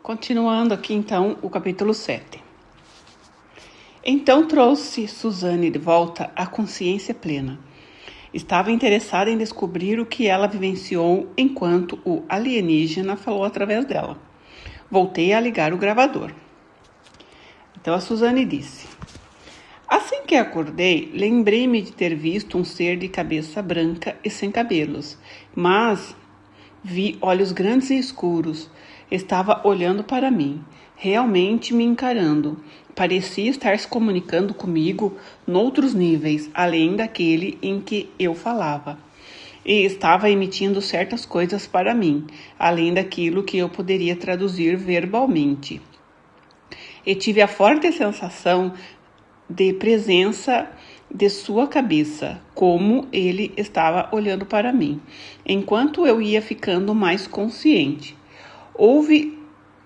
Continuando aqui então o capítulo 7. Então trouxe Suzane de volta à consciência plena. Estava interessada em descobrir o que ela vivenciou enquanto o alienígena falou através dela. Voltei a ligar o gravador. Então a Suzane disse: assim que acordei, lembrei-me de ter visto um ser de cabeça branca e sem cabelos, mas vi olhos grandes e escuros. Estava olhando para mim, realmente me encarando. Parecia estar se comunicando comigo noutros níveis, além daquele em que eu falava. E estava emitindo certas coisas para mim, além daquilo que eu poderia traduzir verbalmente. E tive a forte sensação de presença de sua cabeça, como ele estava olhando para mim, enquanto eu ia ficando mais consciente. Houve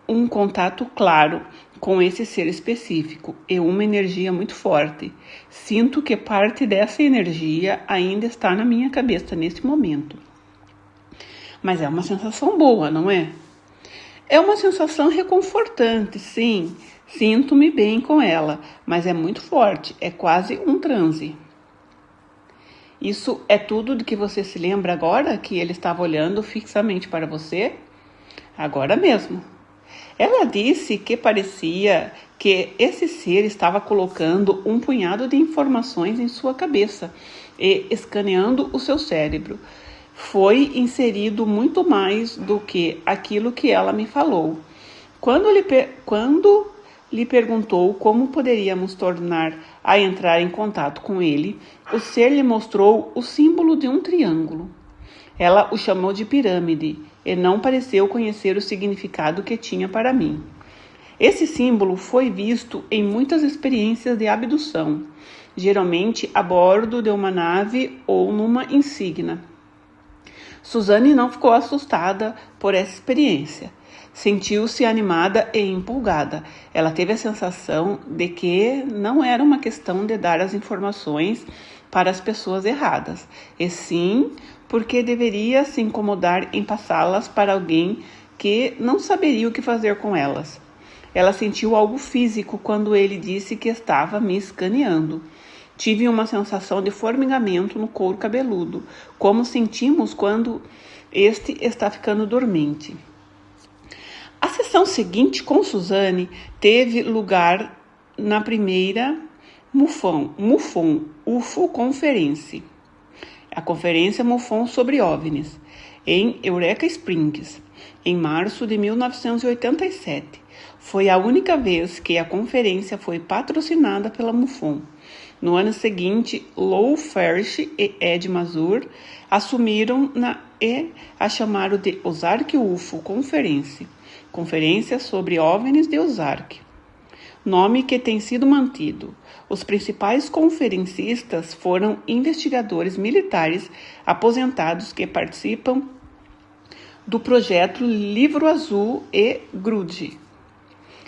um contato claro com esse ser específico e uma energia muito forte. Sinto que parte dessa energia ainda está na minha cabeça nesse momento. Mas é uma sensação boa, não é? É uma sensação reconfortante, sim. Sinto-me bem com ela, mas é muito forte, é quase um transe. Isso é tudo de que você se lembra agora que ele estava olhando fixamente para você? Agora mesmo. Ela disse que parecia que esse ser estava colocando um punhado de informações em sua cabeça e escaneando o seu cérebro. Foi inserido muito mais do que aquilo que ela me falou. Quando lhe perguntou como poderíamos tornar a entrar em contato com ele, o ser lhe mostrou o símbolo de um triângulo. Ela o chamou de pirâmide e não pareceu conhecer o significado que tinha para mim. Esse símbolo foi visto em muitas experiências de abdução, geralmente a bordo de uma nave ou numa insígnia. Suzane não ficou assustada por essa experiência. Sentiu-se animada e empolgada. Ela teve a sensação de que não era uma questão de dar as informações para as pessoas erradas, e sim porque deveria se incomodar em passá-las para alguém que não saberia o que fazer com elas. Ela sentiu algo físico quando ele disse que estava me escaneando. Tive uma sensação de formigamento no couro cabeludo, como sentimos quando este está ficando dormente. A sessão seguinte com Suzane teve lugar na primeira UFO Conference, a Conferência MUFON sobre OVNIs, em Eureka Springs, em março de 1987. Foi a única vez que a conferência foi patrocinada pela MUFON. No ano seguinte, Lou Fersh e Ed Mazur assumiram e a chamaram de Ozark UFO Conference, Conferência sobre OVNIs de Ozark, nome que tem sido mantido. Os principais conferencistas foram investigadores militares aposentados que participam do projeto Livro Azul e Grudge.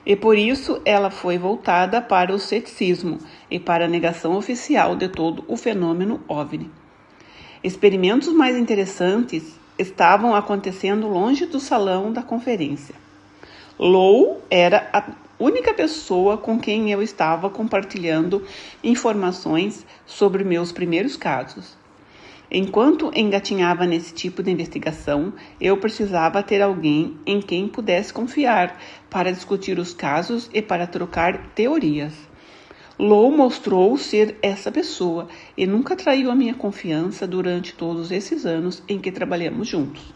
E por isso ela foi voltada para o ceticismo e para a negação oficial de todo o fenômeno OVNI. Experimentos mais interessantes estavam acontecendo longe do salão da conferência. Lou era a única pessoa com quem eu estava compartilhando informações sobre meus primeiros casos. Enquanto engatinhava nesse tipo de investigação, eu precisava ter alguém em quem pudesse confiar para discutir os casos e para trocar teorias. Lou mostrou ser essa pessoa e nunca traiu a minha confiança durante todos esses anos em que trabalhamos juntos.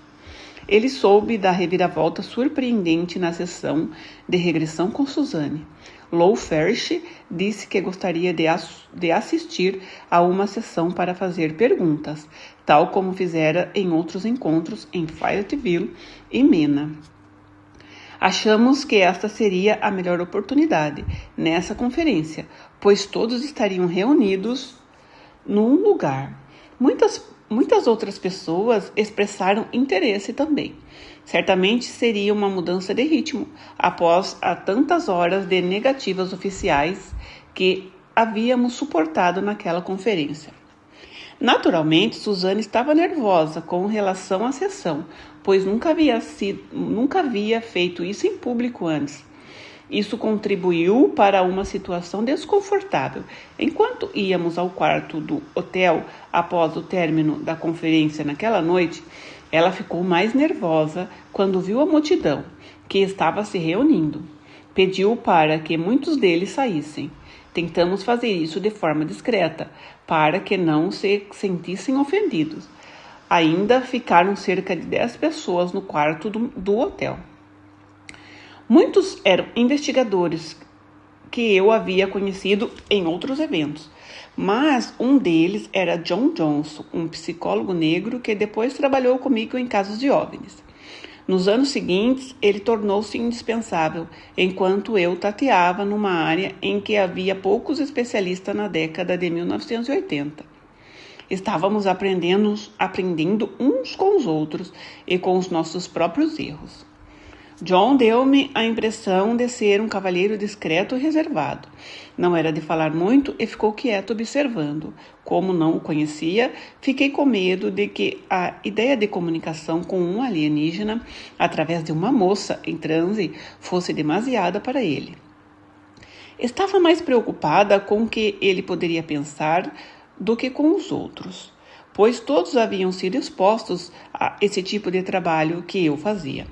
Ele soube da reviravolta surpreendente na sessão de regressão com Suzane. Lou Fersh disse que gostaria de assistir a uma sessão para fazer perguntas, tal como fizera em outros encontros em Fayetteville e Mena. Achamos que esta seria a melhor oportunidade nessa conferência, pois todos estariam reunidos num lugar. Muitas outras pessoas expressaram interesse também. Certamente seria uma mudança de ritmo após tantas horas de negativas oficiais que havíamos suportado naquela conferência. Naturalmente, Suzane estava nervosa com relação à sessão, pois nunca havia feito isso em público antes. Isso contribuiu para uma situação desconfortável. Enquanto íamos ao quarto do hotel após o término da conferência naquela noite, ela ficou mais nervosa quando viu a multidão que estava se reunindo. Pediu para que muitos deles saíssem. Tentamos fazer isso de forma discreta, para que não se sentissem ofendidos. Ainda ficaram cerca de 10 pessoas no quarto do hotel. Muitos eram investigadores que eu havia conhecido em outros eventos, mas um deles era John Johnson, um psicólogo negro que depois trabalhou comigo em casos de OVNIs. Nos anos seguintes, ele tornou-se indispensável, enquanto eu tateava numa área em que havia poucos especialistas na década de 1980. Estávamos aprendendo uns com os outros e com os nossos próprios erros. John deu-me a impressão de ser um cavalheiro discreto e reservado. Não era de falar muito e ficou quieto observando. Como não o conhecia, fiquei com medo de que a ideia de comunicação com um alienígena através de uma moça em transe fosse demasiada para ele. Estava mais preocupada com o que ele poderia pensar do que com os outros, pois todos haviam sido expostos a esse tipo de trabalho que eu fazia.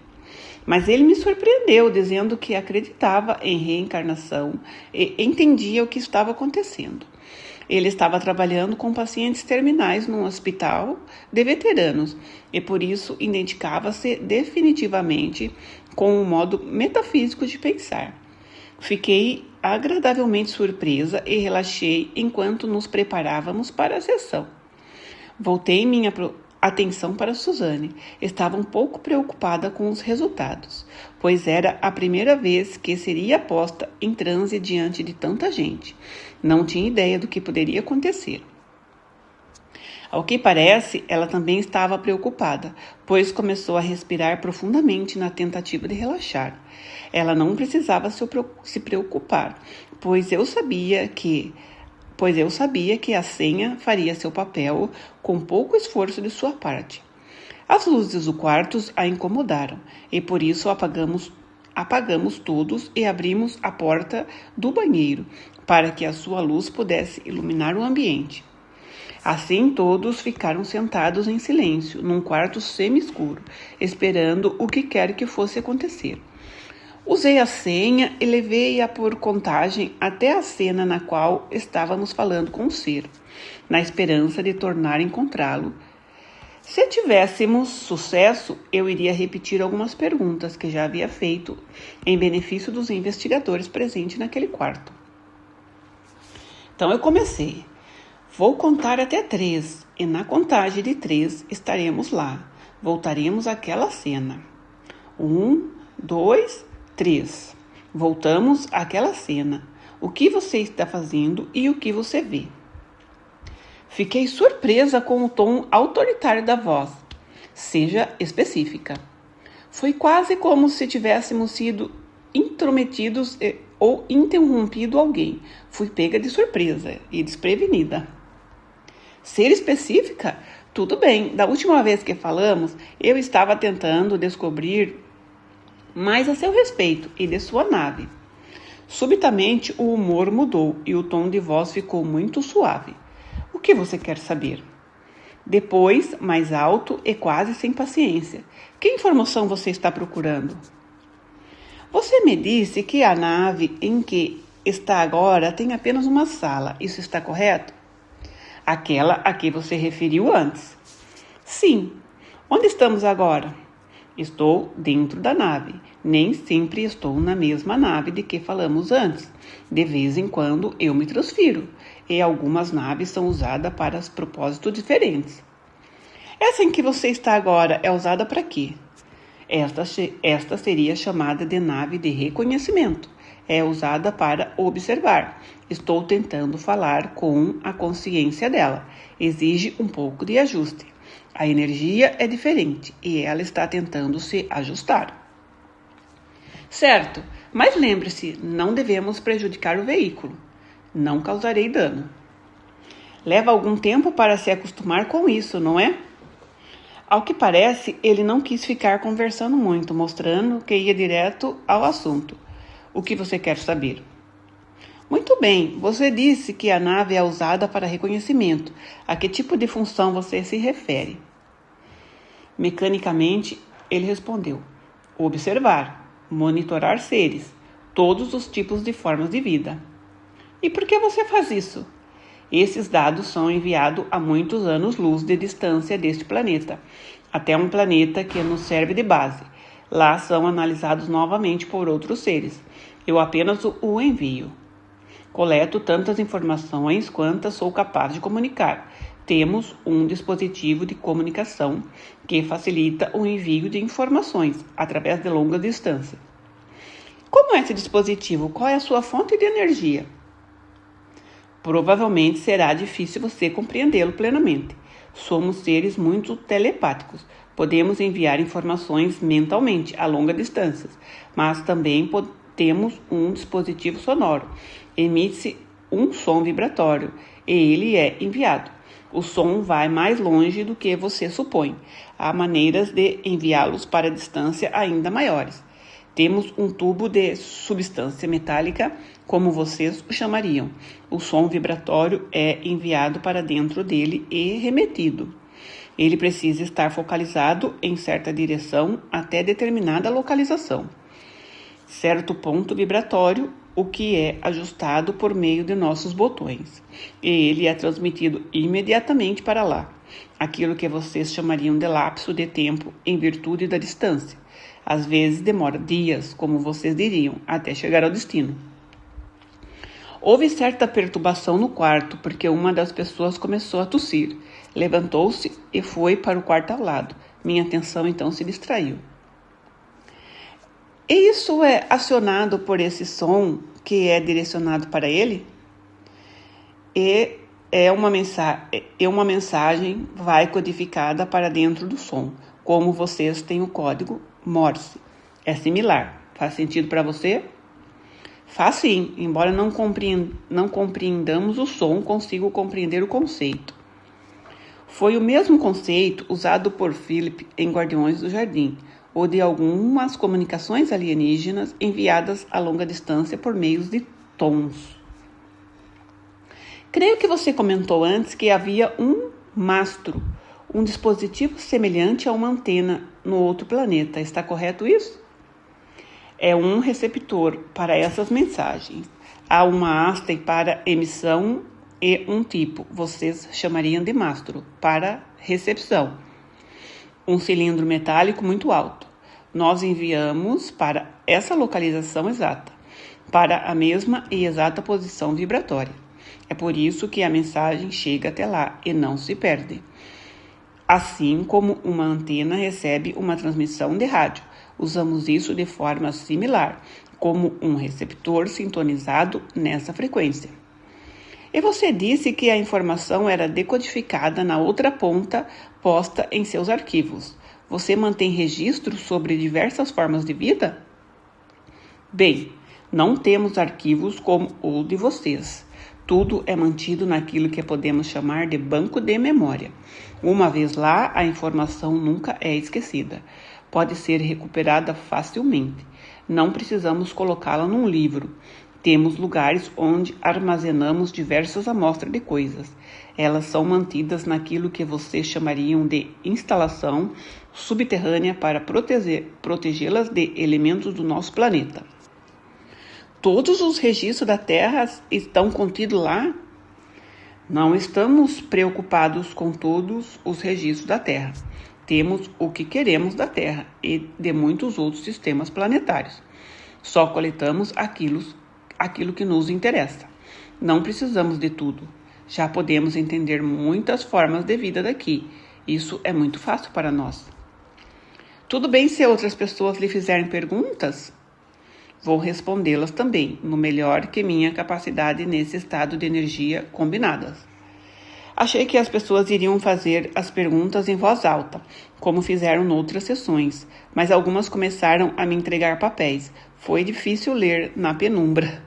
Mas ele me surpreendeu, dizendo que acreditava em reencarnação e entendia o que estava acontecendo. Ele estava trabalhando com pacientes terminais num hospital de veteranos e, por isso, identificava-se definitivamente com um modo metafísico de pensar. Fiquei agradavelmente surpresa e relaxei enquanto nos preparávamos para a sessão. Voltei minha atenção para Suzane. Estava um pouco preocupada com os resultados, pois era a primeira vez que seria posta em transe diante de tanta gente. Não tinha ideia do que poderia acontecer. Ao que parece, ela também estava preocupada, pois começou a respirar profundamente na tentativa de relaxar. Ela não precisava se preocupar, pois eu sabia que a senha faria seu papel com pouco esforço de sua parte. As luzes do quarto a incomodaram e por isso apagamos todos e abrimos a porta do banheiro para que a sua luz pudesse iluminar o ambiente. Assim todos ficaram sentados em silêncio, num quarto semi-escuro, esperando o que quer que fosse acontecer. Usei a senha e levei-a por contagem até a cena na qual estávamos falando com o ser, na esperança de tornar a encontrá-lo. Se tivéssemos sucesso, eu iria repetir algumas perguntas que já havia feito em benefício dos investigadores presentes naquele quarto. Então eu comecei. Vou contar até 3 e na contagem de 3 estaremos lá. Voltaremos àquela cena. 1, 2, 3. Voltamos àquela cena. O que você está fazendo e o que você vê? Fiquei surpresa com o tom autoritário da voz. Seja específica. Foi quase como se tivéssemos sido intrometidos ou interrompido alguém. Fui pega de surpresa e desprevenida. Ser específica? Tudo bem. Da última vez que falamos, eu estava tentando descobrir mais a seu respeito e de sua nave. Subitamente, o humor mudou e o tom de voz ficou muito suave. O que você quer saber? Depois, mais alto e quase sem paciência. Que informação você está procurando? Você me disse que a nave em que está agora tem apenas uma sala. Isso está correto? Aquela a que você referiu antes. Sim. Onde estamos agora? Estou dentro da nave. Nem sempre estou na mesma nave de que falamos antes. De vez em quando eu me transfiro. E algumas naves são usadas para propósitos diferentes. Essa em que você está agora é usada para quê? Esta seria chamada de nave de reconhecimento. É usada para observar. Estou tentando falar com a consciência dela. Exige um pouco de ajuste. A energia é diferente e ela está tentando se ajustar. Certo, mas lembre-se, não devemos prejudicar o veículo. Não causarei dano. Leva algum tempo para se acostumar com isso, não é? Ao que parece, ele não quis ficar conversando muito, mostrando que ia direto ao assunto. O que você quer saber? Muito bem, você disse que a nave é usada para reconhecimento. A que tipo de função você se refere? Mecanicamente, ele respondeu: observar, monitorar seres, todos os tipos de formas de vida. E por que você faz isso? Esses dados são enviados a muitos anos-luz de distância deste planeta, até um planeta que nos serve de base. Lá são analisados novamente por outros seres. Eu apenas o envio. Coleto tantas informações quantas sou capaz de comunicar. Temos um dispositivo de comunicação que facilita o envio de informações através de longas distâncias. Como é esse dispositivo? Qual é a sua fonte de energia? Provavelmente será difícil você compreendê-lo plenamente. Somos seres muito telepáticos. Podemos enviar informações mentalmente a longa distância, mas também temos um dispositivo sonoro. Emite-se um som vibratório e ele é enviado. O som vai mais longe do que você supõe. Há maneiras de enviá-los para distância ainda maiores. Temos um tubo de substância metálica, como vocês o chamariam. O som vibratório é enviado para dentro dele e remetido. Ele precisa estar focalizado em certa direção até determinada localização. Certo ponto vibratório, o que é ajustado por meio de nossos botões. E ele é transmitido imediatamente para lá. Aquilo que vocês chamariam de lapso de tempo em virtude da distância. Às vezes demora dias, como vocês diriam, até chegar ao destino. Houve certa perturbação no quarto, porque uma das pessoas começou a tossir. Levantou-se e foi para o quarto ao lado. Minha atenção então se distraiu. E isso é acionado por esse som que é direcionado para ele? E uma mensagem vai codificada para dentro do som. Como vocês têm o código Morse. É similar. Faz sentido para você? Faz sim. Embora não compreendamos o som, consigo compreender o conceito. Foi o mesmo conceito usado por Philip em Guardiões do Jardim, ou de algumas comunicações alienígenas enviadas a longa distância por meios de tons. Creio que você comentou antes que havia um mastro, um dispositivo semelhante a uma antena no outro planeta. Está correto isso? É um receptor para essas mensagens. Há uma haste para emissão e um tipo, vocês chamariam de mastro, para recepção. Um cilindro metálico muito alto. Nós enviamos para essa localização exata, para a mesma e exata posição vibratória. É por isso que a mensagem chega até lá e não se perde. Assim como uma antena recebe uma transmissão de rádio, usamos isso de forma similar, como um receptor sintonizado nessa frequência. E você disse que a informação era decodificada na outra ponta, posta em seus arquivos. Você mantém registros sobre diversas formas de vida? Bem, não temos arquivos como o de vocês. Tudo é mantido naquilo que podemos chamar de banco de memória. Uma vez lá, a informação nunca é esquecida. Pode ser recuperada facilmente. Não precisamos colocá-la num livro. Temos lugares onde armazenamos diversas amostras de coisas. Elas são mantidas naquilo que vocês chamariam de instalação subterrânea para protegê-las de elementos do nosso planeta. Todos os registros da Terra estão contidos lá? Não estamos preocupados com todos os registros da Terra. Temos o que queremos da Terra e de muitos outros sistemas planetários. Só coletamos aquilo que nos interessa. Não precisamos de tudo. Já podemos entender muitas formas de vida daqui. Isso é muito fácil para nós. Tudo bem se outras pessoas lhe fizerem perguntas? Vou respondê-las também, no melhor que minha capacidade nesse estado de energia combinadas. Achei que as pessoas iriam fazer as perguntas em voz alta, como fizeram noutras sessões, mas algumas começaram a me entregar papéis. Foi difícil ler na penumbra.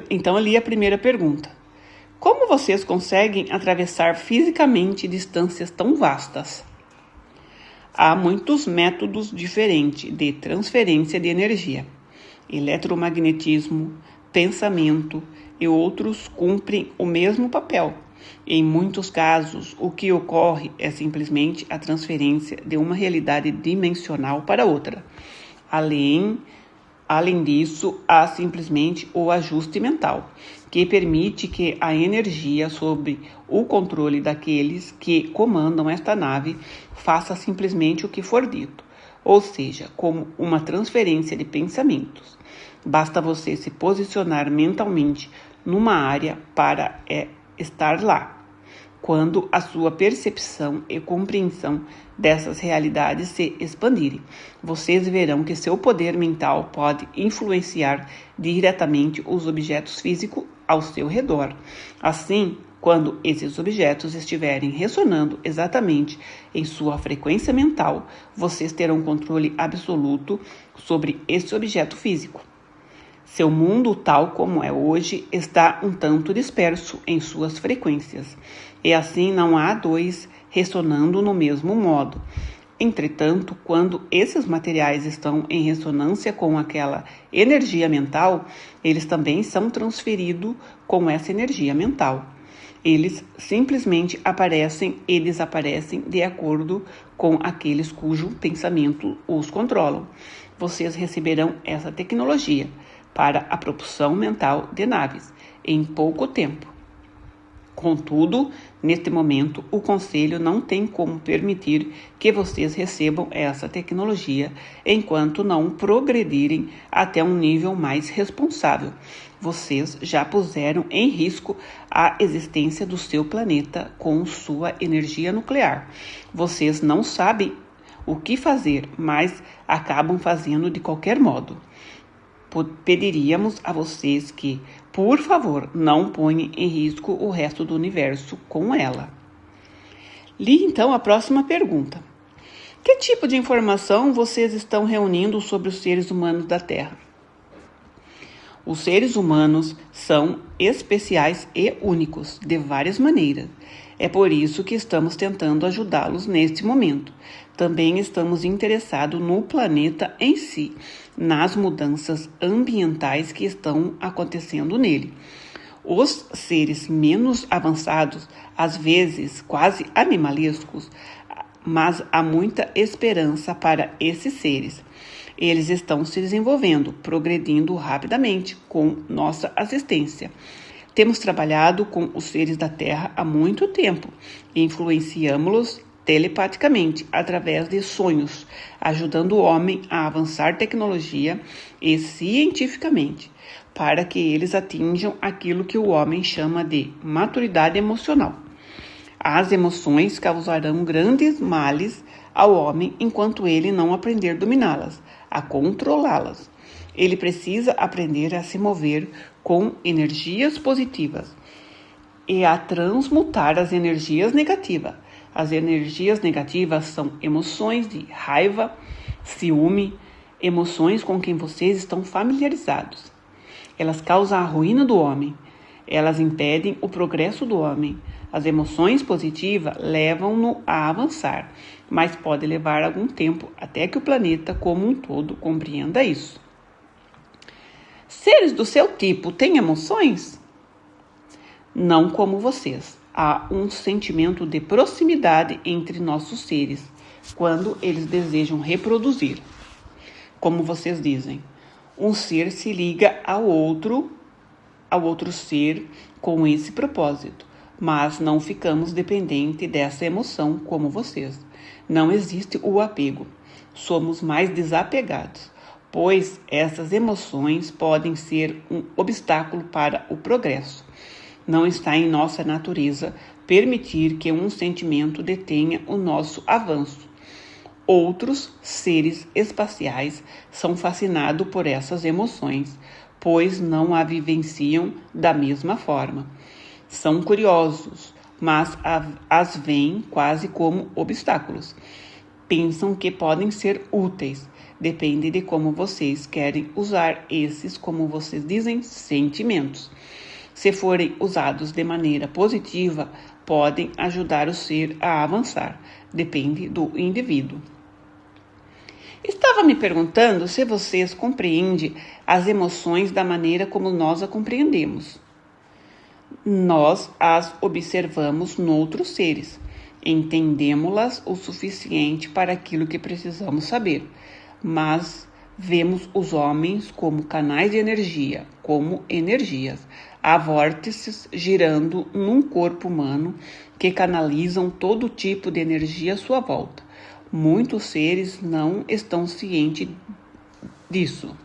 Então li a primeira pergunta. Como vocês conseguem atravessar fisicamente distâncias tão vastas? Há muitos métodos diferentes de transferência de energia. Eletromagnetismo, pensamento e outros cumprem o mesmo papel. Em muitos casos, o que ocorre é simplesmente a transferência de uma realidade dimensional para outra. Além disso, há simplesmente o ajuste mental, que permite que a energia sob o controle daqueles que comandam esta nave faça simplesmente o que for dito, ou seja, como uma transferência de pensamentos. Basta você se posicionar mentalmente numa área para estar lá. Quando a sua percepção e compreensão dessas realidades se expandirem, vocês verão que seu poder mental pode influenciar diretamente os objetos físicos ao seu redor. Assim, quando esses objetos estiverem ressonando exatamente em sua frequência mental, vocês terão controle absoluto sobre esse objeto físico. Seu mundo, tal como é hoje, está um tanto disperso em suas frequências, e assim não há dois ressonando no mesmo modo. Entretanto, quando esses materiais estão em ressonância com aquela energia mental, eles também são transferidos com essa energia mental. Eles simplesmente aparecem e desaparecem de acordo com aqueles cujo pensamento os controlam. Vocês receberão essa tecnologia para a propulsão mental de naves em pouco tempo. Contudo, neste momento, o Conselho não tem como permitir que vocês recebam essa tecnologia enquanto não progredirem até um nível mais responsável. Vocês já puseram em risco a existência do seu planeta com sua energia nuclear. Vocês não sabem o que fazer, mas acabam fazendo de qualquer modo. Pediríamos a vocês que, por favor, não ponham em risco o resto do universo com ela. Li então a próxima pergunta. Que tipo de informação vocês estão reunindo sobre os seres humanos da Terra? Os seres humanos são especiais e únicos, de várias maneiras. É por isso que estamos tentando ajudá-los neste momento. Também estamos interessados no planeta em si, nas mudanças ambientais que estão acontecendo nele. Os seres menos avançados, às vezes quase animalescos, mas há muita esperança para esses seres. Eles estão se desenvolvendo, progredindo rapidamente com nossa assistência. Temos trabalhado com os seres da Terra há muito tempo e influenciamos-los telepaticamente através de sonhos, ajudando o homem a avançar tecnologia e cientificamente, para que eles atinjam aquilo que o homem chama de maturidade emocional. As emoções causarão grandes males ao homem enquanto ele não aprender a dominá-las, a controlá-las. Ele precisa aprender a se mover com energias positivas e a transmutar as energias negativas. As energias negativas são emoções de raiva, ciúme, emoções com quem vocês estão familiarizados. Elas causam a ruína do homem. Elas impedem o progresso do homem. As emoções positivas levam-no a avançar, mas pode levar algum tempo até que o planeta como um todo compreenda isso. Seres do seu tipo têm emoções? Não como vocês. Há um sentimento de proximidade entre nossos seres quando eles desejam reproduzir. Como vocês dizem, um ser se liga ao outro ser com esse propósito, mas não ficamos dependentes dessa emoção como vocês. Não existe o apego. Somos mais desapegados, pois essas emoções podem ser um obstáculo para o progresso. Não está em nossa natureza permitir que um sentimento detenha o nosso avanço. Outros seres espaciais são fascinados por essas emoções, pois não a vivenciam da mesma forma. São curiosos, mas as veem quase como obstáculos. Pensam que podem ser úteis. Depende de como vocês querem usar esses, como vocês dizem, sentimentos. se forem usados de maneira positiva, podem ajudar o ser a avançar. Depende do indivíduo. Estava me perguntando se vocês compreendem as emoções da maneira como nós a compreendemos. Nós as observamos noutros seres. Entendemos-las o suficiente para aquilo que precisamos saber, mas vemos os homens como canais de energia, como energias. Há vórtices girando num corpo humano que canalizam todo tipo de energia à sua volta. Muitos seres não estão cientes disso.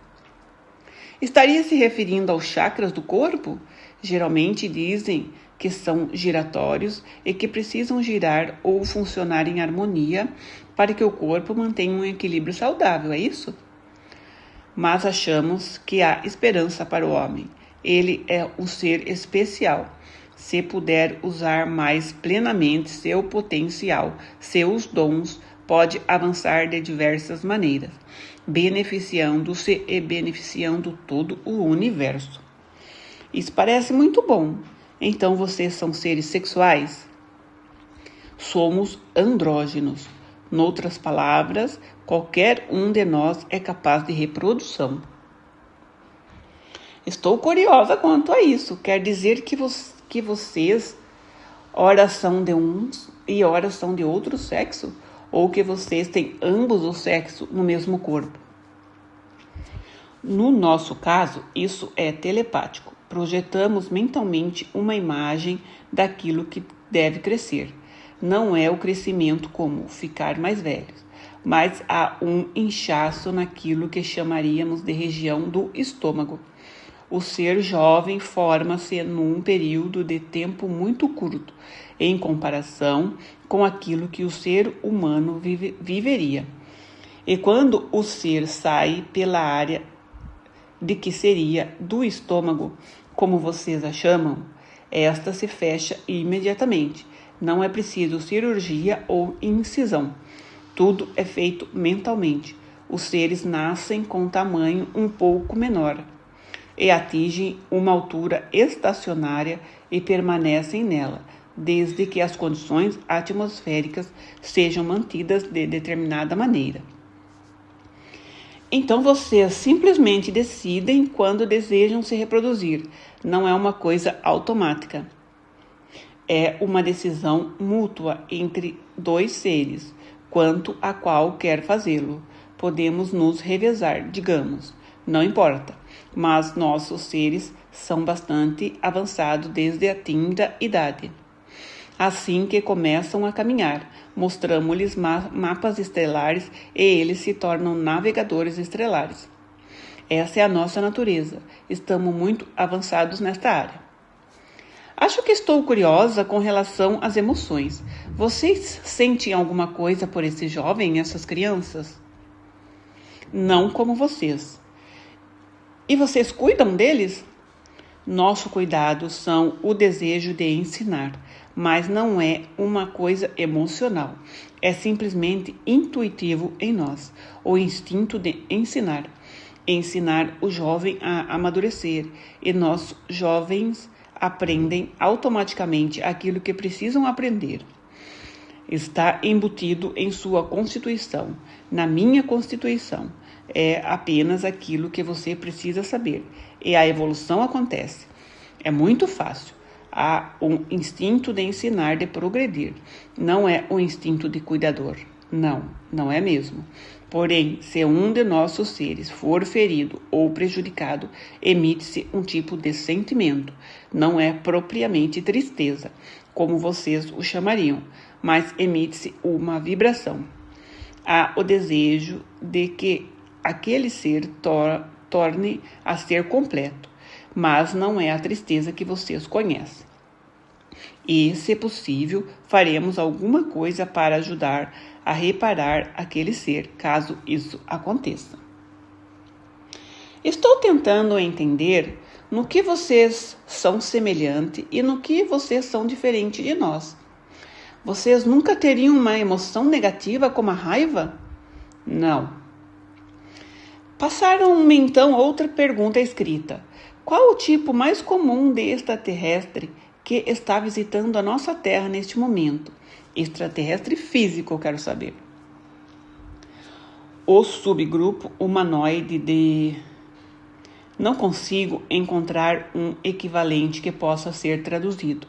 Estaria se referindo aos chakras do corpo? Geralmente dizem que são giratórios e que precisam girar ou funcionar em harmonia para que o corpo mantenha um equilíbrio saudável, é isso? Mas achamos que há esperança para o homem. Ele é um ser especial. Se puder usar mais plenamente seu potencial, seus dons, pode avançar de diversas maneiras, beneficiando-se e beneficiando todo o universo. Isso parece muito bom. Então vocês são seres sexuais? Somos andrógenos. Noutras palavras, qualquer um de nós é capaz de reprodução. Estou curiosa quanto a isso. Quer dizer que vocês ora são de uns e ora são de outro sexo? Ou que vocês têm ambos os sexos no mesmo corpo? No nosso caso, isso é telepático. Projetamos mentalmente uma imagem daquilo que deve crescer. Não é o crescimento como ficar mais velhos, mas há um inchaço naquilo que chamaríamos de região do estômago. O ser jovem forma-se num período de tempo muito curto, em comparação com aquilo que o ser humano viveria. E quando o ser sai pela área de que seria do estômago, como vocês a chamam, esta se fecha imediatamente. Não é preciso cirurgia ou incisão. Tudo é feito mentalmente. Os seres nascem com tamanho um pouco menor e atingem uma altura estacionária e permanecem nela, desde que as condições atmosféricas sejam mantidas de determinada maneira. Então vocês simplesmente decidem quando desejam se reproduzir. Não é uma coisa automática. É uma decisão mútua entre dois seres, quanto a qual quer fazê-lo. Podemos nos revezar, digamos, não importa, mas nossos seres são bastante avançados desde a tinda idade. Assim que começam a caminhar, mostramos-lhes mapas estelares e eles se tornam navegadores estelares. Essa é a nossa natureza. Estamos muito avançados nesta área. Acho que estou curiosa com relação às emoções. Vocês sentem alguma coisa por esse jovem, essas crianças? Não como vocês. E vocês cuidam deles? Nosso cuidado são o desejo de ensinar, mas não é uma coisa emocional. É simplesmente intuitivo em nós, o instinto de ensinar. Ensinar o jovem a amadurecer, e nós, jovens, aprendem automaticamente aquilo que precisam aprender. Está embutido em sua constituição, na minha constituição. É apenas aquilo que você precisa saber. E a evolução acontece. É muito fácil. Há um instinto de ensinar, de progredir. Não é um instinto de cuidador. Não, não é mesmo. Porém, se um de nossos seres for ferido ou prejudicado, emite-se um tipo de sentimento. Não é propriamente tristeza, como vocês o chamariam, mas emite-se uma vibração. Há o desejo de que aquele ser torne a ser completo, mas não é a tristeza que vocês conhecem. E, se possível, faremos alguma coisa para ajudar a reparar aquele ser, caso isso aconteça. Estou tentando entender no que vocês são semelhantes e no que vocês são diferentes de nós. Vocês nunca teriam uma emoção negativa como a raiva? Não. Passaram-me então outra pergunta escrita. Qual o tipo mais comum de extraterrestre que está visitando a nossa Terra neste momento? Extraterrestre físico, eu quero saber. O subgrupo humanoide de... Não consigo encontrar um equivalente que possa ser traduzido,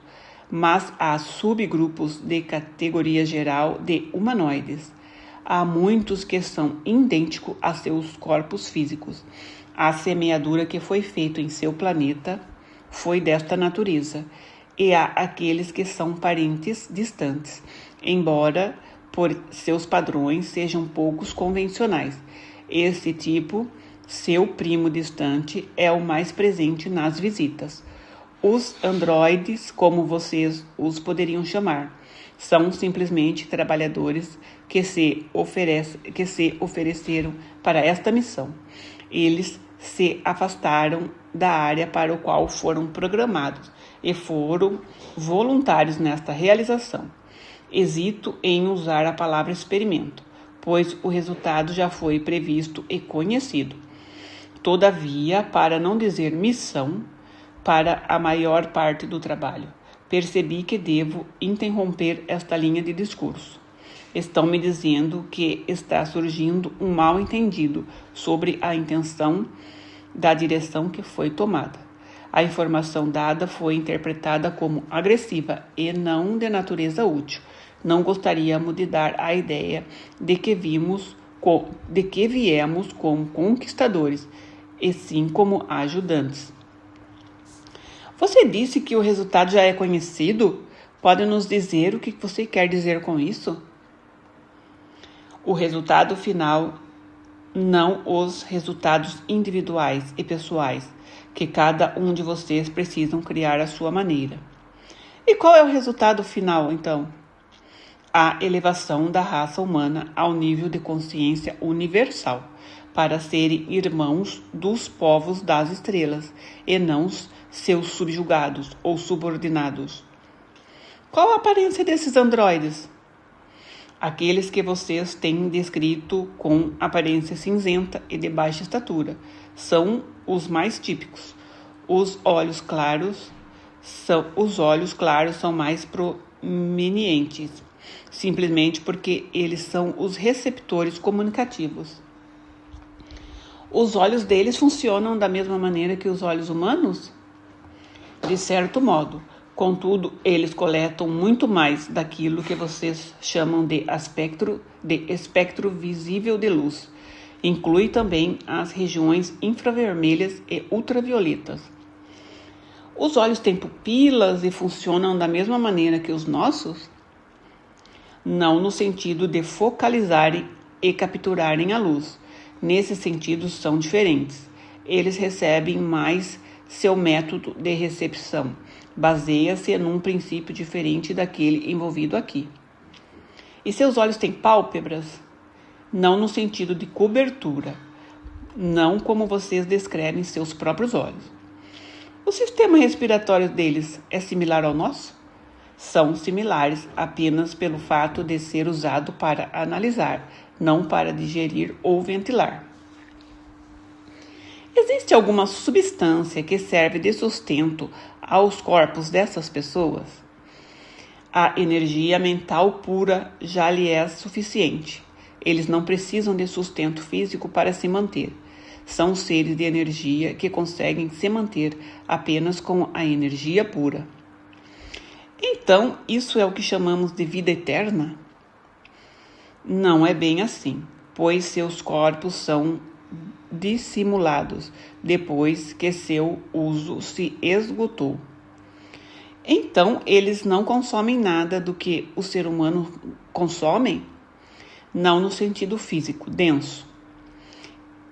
mas há subgrupos de categoria geral de humanoides. Há muitos que são idênticos a seus corpos físicos. A semeadura que foi feita em seu planeta foi desta natureza, e há aqueles que são parentes distantes, embora por seus padrões sejam poucos convencionais. Esse tipo, seu primo distante, é o mais presente nas visitas. Os androides, como vocês os poderiam chamar, são simplesmente trabalhadores que se ofereceram para esta missão. Eles se afastaram da área para o qual foram programados e foram voluntários nesta realização. Hesito em usar a palavra experimento, pois o resultado já foi previsto e conhecido. Todavia, para não dizer missão, para a maior parte do trabalho, percebi que devo interromper esta linha de discurso. Estão me dizendo que está surgindo um mal-entendido sobre a intenção da direção que foi tomada. A informação dada foi interpretada como agressiva e não de natureza útil. Não gostaríamos de dar a ideia de que viemos como conquistadores, e sim como ajudantes. Você disse que o resultado já é conhecido? Pode nos dizer o que você quer dizer com isso? O resultado final, não os resultados individuais e pessoais, que cada um de vocês precisam criar à sua maneira. E qual é o resultado final, então? A elevação da raça humana ao nível de consciência universal, para serem irmãos dos povos das estrelas, e não seus subjugados ou subordinados. Qual a aparência desses androides? Aqueles que vocês têm descrito com aparência cinzenta e de baixa estatura são os mais típicos. Os olhos claros são mais prominentes, simplesmente porque eles são os receptores comunicativos. Os olhos deles funcionam da mesma maneira que os olhos humanos? De certo modo. Contudo, eles coletam muito mais daquilo que vocês chamam de espectro visível de luz. Inclui também as regiões infravermelhas e ultravioletas. Os olhos têm pupilas e funcionam da mesma maneira que os nossos? Não no sentido de focalizarem e capturarem a luz. Nesse sentido, são diferentes. Eles recebem mais. Seu método de recepção baseia-se num princípio diferente daquele envolvido aqui. E seus olhos têm pálpebras? Não no sentido de cobertura, não como vocês descrevem seus próprios olhos. O sistema respiratório deles é similar ao nosso? São similares apenas pelo fato de ser usado para analisar, não para digerir ou ventilar. Existe alguma substância que serve de sustento aos corpos dessas pessoas? A energia mental pura já lhe é suficiente. Eles não precisam de sustento físico para se manter. São seres de energia que conseguem se manter apenas com a energia pura. Então, isso é o que chamamos de vida eterna? Não é bem assim, pois seus corpos são dissimulados depois que seu uso se esgotou. Então, eles não consomem nada do que o ser humano consome? Não no sentido físico, denso.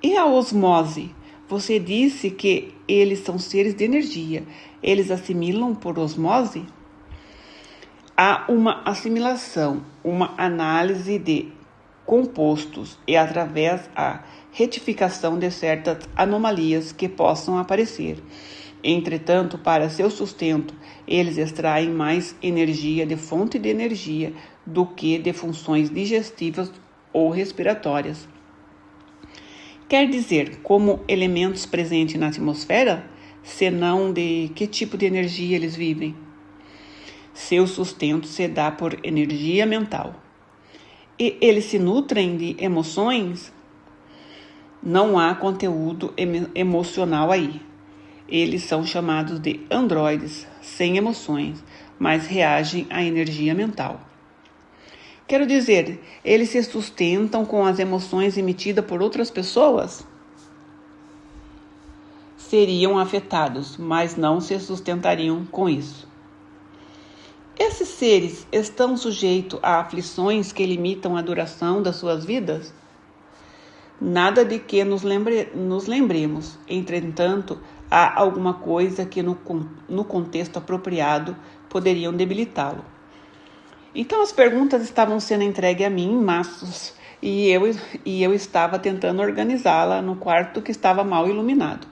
E a osmose? Você disse que eles são seres de energia. Eles assimilam por osmose? Há uma assimilação, uma análise de compostos e através a retificação de certas anomalias que possam aparecer. Entretanto, para seu sustento, eles extraem mais energia de fonte de energia do que de funções digestivas ou respiratórias. Quer dizer, como elementos presentes na atmosfera, senão de que tipo de energia eles vivem. Seu sustento se dá por energia mental. E eles se nutrem de emoções? Não há conteúdo emocional aí. Eles são chamados de androides, sem emoções, mas reagem à energia mental. Quero dizer, eles se sustentam com as emoções emitidas por outras pessoas? Seriam afetados, mas não se sustentariam com isso. Esses seres estão sujeitos a aflições que limitam a duração das suas vidas? Nada de que nos lembremos. Entretanto, há alguma coisa que no contexto apropriado poderiam debilitá-lo. Então as perguntas estavam sendo entregues a mim em maços e eu estava tentando organizá-la no quarto que estava mal iluminado.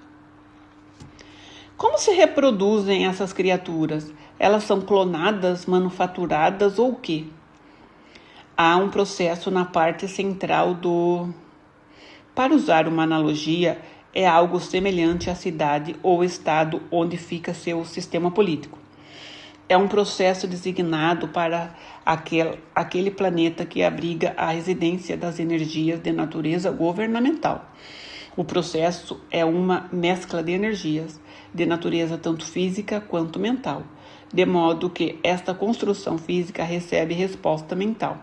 Como se reproduzem essas criaturas? Elas são clonadas, manufaturadas ou o quê? Há um processo na parte central do... Para usar uma analogia, é algo semelhante à cidade ou estado onde fica seu sistema político. É um processo designado para aquele planeta que abriga a residência das energias de natureza governamental. O processo é uma mescla de energias, de natureza tanto física quanto mental, de modo que esta construção física recebe resposta mental,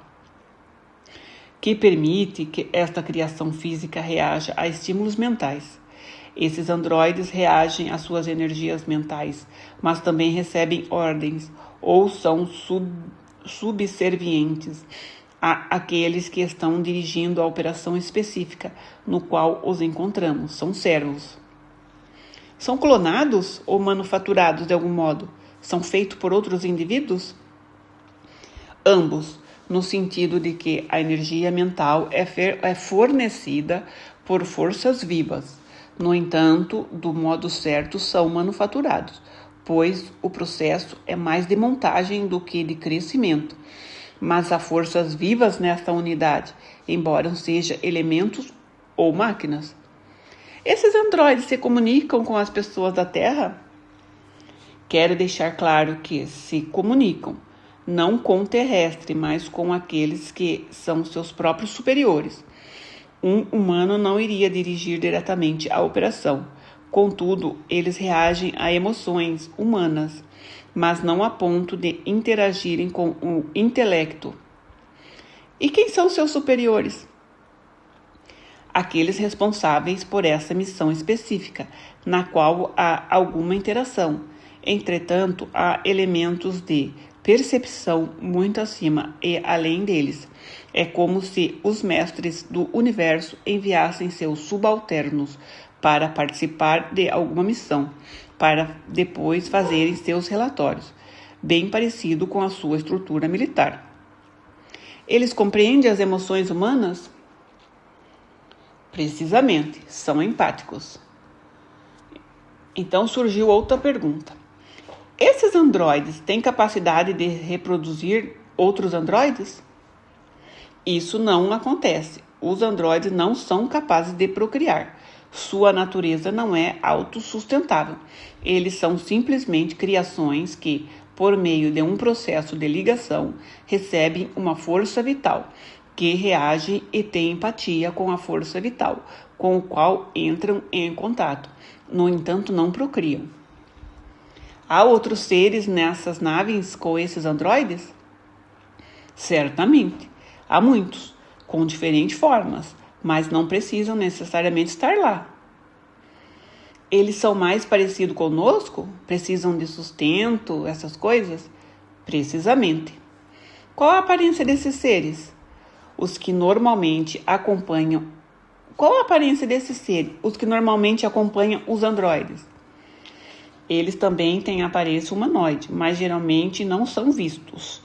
que permite que esta criação física reaja a estímulos mentais. Esses androides reagem às suas energias mentais, mas também recebem ordens ou são subservientes àqueles que estão dirigindo a operação específica no qual os encontramos. São servos. São clonados ou manufaturados de algum modo? São feitos por outros indivíduos? Ambos, no sentido de que a energia mental é fornecida por forças vivas. No entanto, do modo certo, são manufaturados, pois o processo é mais de montagem do que de crescimento. Mas há forças vivas nesta unidade, embora sejam elementos ou máquinas. Esses androides se comunicam com as pessoas da Terra? Quero deixar claro que se comunicam, não com o terrestre, mas com aqueles que são seus próprios superiores. Um humano não iria dirigir diretamente a operação. Contudo, eles reagem a emoções humanas, mas não a ponto de interagirem com o intelecto. E quem são seus superiores? Aqueles responsáveis por essa missão específica, na qual há alguma interação. Entretanto, há elementos de percepção muito acima e além deles. É como se os mestres do universo enviassem seus subalternos para participar de alguma missão, para depois fazerem seus relatórios, bem parecido com a sua estrutura militar. Eles compreendem as emoções humanas? Precisamente, são empáticos. Então surgiu outra pergunta. Esses androides têm capacidade de reproduzir outros androides? Isso não acontece. Os androides não são capazes de procriar. Sua natureza não é autossustentável. Eles são simplesmente criações que, por meio de um processo de ligação, recebem uma força vital, que reage e tem empatia com a força vital, com o qual entram em contato. No entanto, não procriam. Há outros seres nessas naves com esses androides? Certamente. Há muitos, com diferentes formas, mas não precisam necessariamente estar lá. Eles são mais parecidos conosco? Precisam de sustento, essas coisas? Precisamente. Qual a aparência desses seres? Os que normalmente acompanham... Qual a aparência desses seres? Os que normalmente acompanham os androides. Eles também têm aparência humanoide, mas geralmente não são vistos.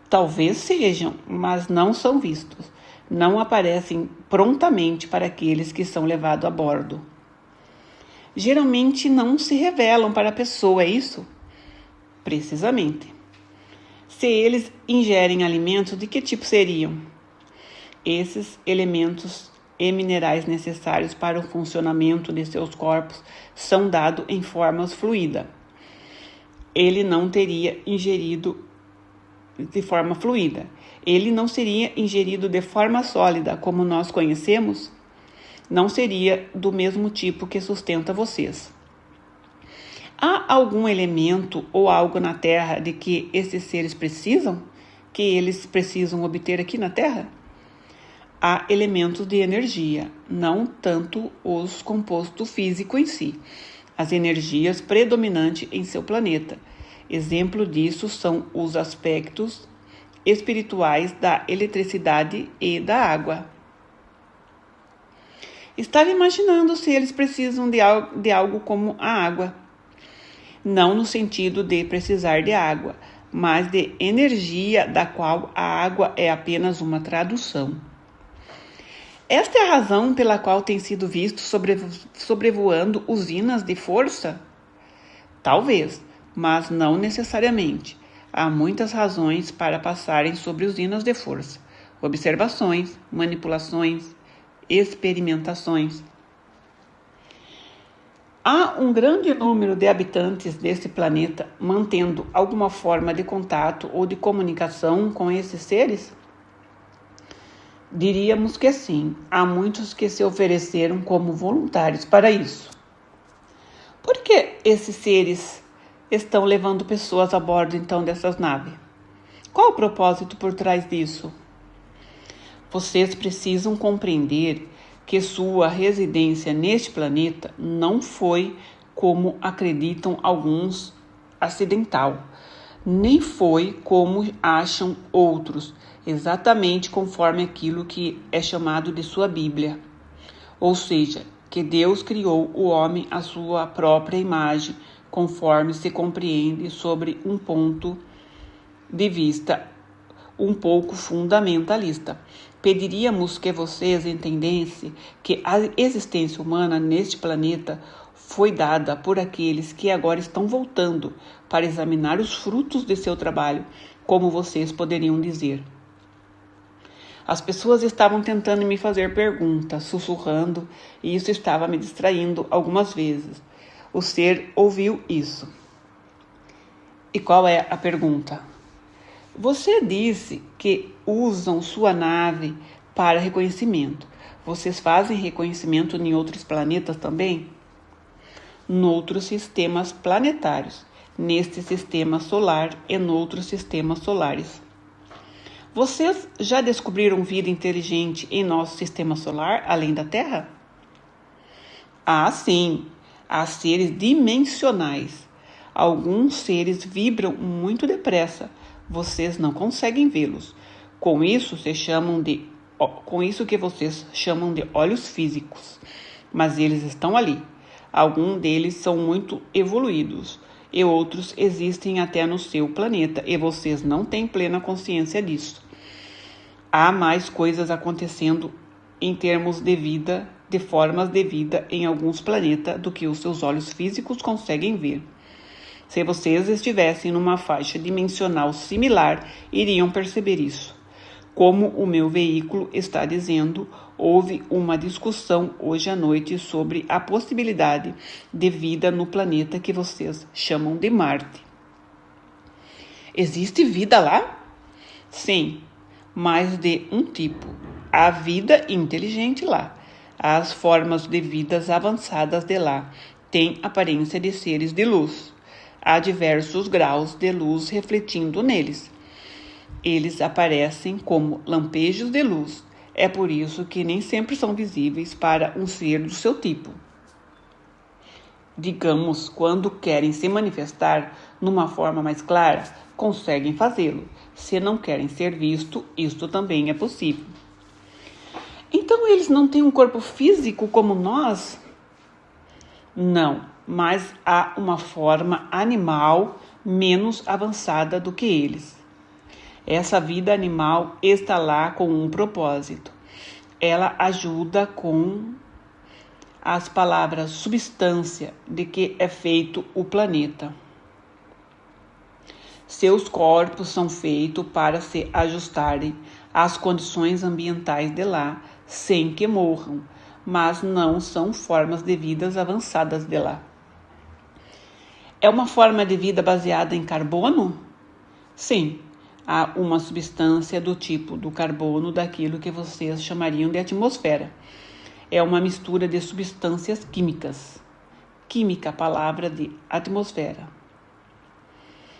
Talvez sejam, mas não são vistos. Não aparecem prontamente para aqueles que são levados a bordo. Geralmente não se revelam para a pessoa, é isso? Precisamente. Se eles ingerem alimentos, de que tipo seriam? Esses e minerais necessários para o funcionamento de seus corpos são dados em forma fluida. Ele não teria ingerido de forma fluida. Ele não seria ingerido de forma sólida, como nós conhecemos. Não seria do mesmo tipo que sustenta vocês. Há algum elemento ou algo na Terra de que esses seres precisam? Que eles precisam obter aqui na Terra? Há elementos de energia, não tanto os compostos físicos em si. As energias predominantes em seu planeta. Exemplo disso são os aspectos espirituais da eletricidade e da água. Estava imaginando se eles precisam de algo como a água. Não no sentido de precisar de água, mas de energia, da qual a água é apenas uma tradução. Esta é a razão pela qual tem sido visto sobrevoando usinas de força? Talvez, mas não necessariamente. Há muitas razões para passarem sobre usinas de força. Observações, manipulações, experimentações. Há um grande número de habitantes desse planeta mantendo alguma forma de contato ou de comunicação com esses seres? Diríamos que sim. Há muitos que se ofereceram como voluntários para isso. Por que esses seres estão levando pessoas a bordo, então, dessas naves? Qual o propósito por trás disso? Vocês precisam compreender que sua residência neste planeta não foi, como acreditam alguns, acidental, nem foi como acham outros, exatamente conforme aquilo que é chamado de sua Bíblia. Ou seja, que Deus criou o homem à sua própria imagem, conforme se compreende sobre um ponto de vista um pouco fundamentalista. Pediríamos que vocês entendessem que a existência humana neste planeta foi dada por aqueles que agora estão voltando para examinar os frutos de seu trabalho, como vocês poderiam dizer. As pessoas estavam tentando me fazer perguntas, sussurrando, e isso estava me distraindo algumas vezes. O ser ouviu isso. E qual é a pergunta? Você disse que usam sua nave para reconhecimento. Vocês fazem reconhecimento em outros planetas também? Noutros sistemas planetários, neste sistema solar e noutros sistemas solares. Vocês já descobriram vida inteligente em nosso sistema solar, além da Terra? Ah, sim. Há seres dimensionais. Alguns seres vibram muito depressa. Vocês não conseguem vê-los. Com isso que vocês chamam de olhos físicos. Mas eles estão ali. Alguns deles são muito evoluídos e outros existem até no seu planeta e vocês não têm plena consciência disso. Há mais coisas acontecendo em termos de vida, de formas de vida em alguns planetas do que os seus olhos físicos conseguem ver. Se vocês estivessem numa faixa dimensional similar, iriam perceber isso. Como o meu veículo está dizendo, houve uma discussão hoje à noite sobre a possibilidade de vida no planeta que vocês chamam de Marte. Existe vida lá? Sim, mais de um tipo. Há vida inteligente lá. As formas de vidas avançadas de lá têm aparência de seres de luz. Há diversos graus de luz refletindo neles. Eles aparecem como lampejos de luz. É por isso que nem sempre são visíveis para um ser do seu tipo. Digamos, quando querem se manifestar numa forma mais clara, conseguem fazê-lo. Se não querem ser visto, isto também é possível. Então eles não têm um corpo físico como nós? Não, mas há uma forma animal menos avançada do que eles. Essa vida animal está lá com um propósito. Ela ajuda com as palavras substância de que é feito o planeta. Seus corpos são feitos para se ajustarem às condições ambientais de lá, sem que morram, mas não são formas de vidas avançadas de lá. É uma forma de vida baseada em carbono? Sim, há uma substância do tipo do carbono daquilo que vocês chamariam de atmosfera. É uma mistura de substâncias químicas. Química, palavra de atmosfera.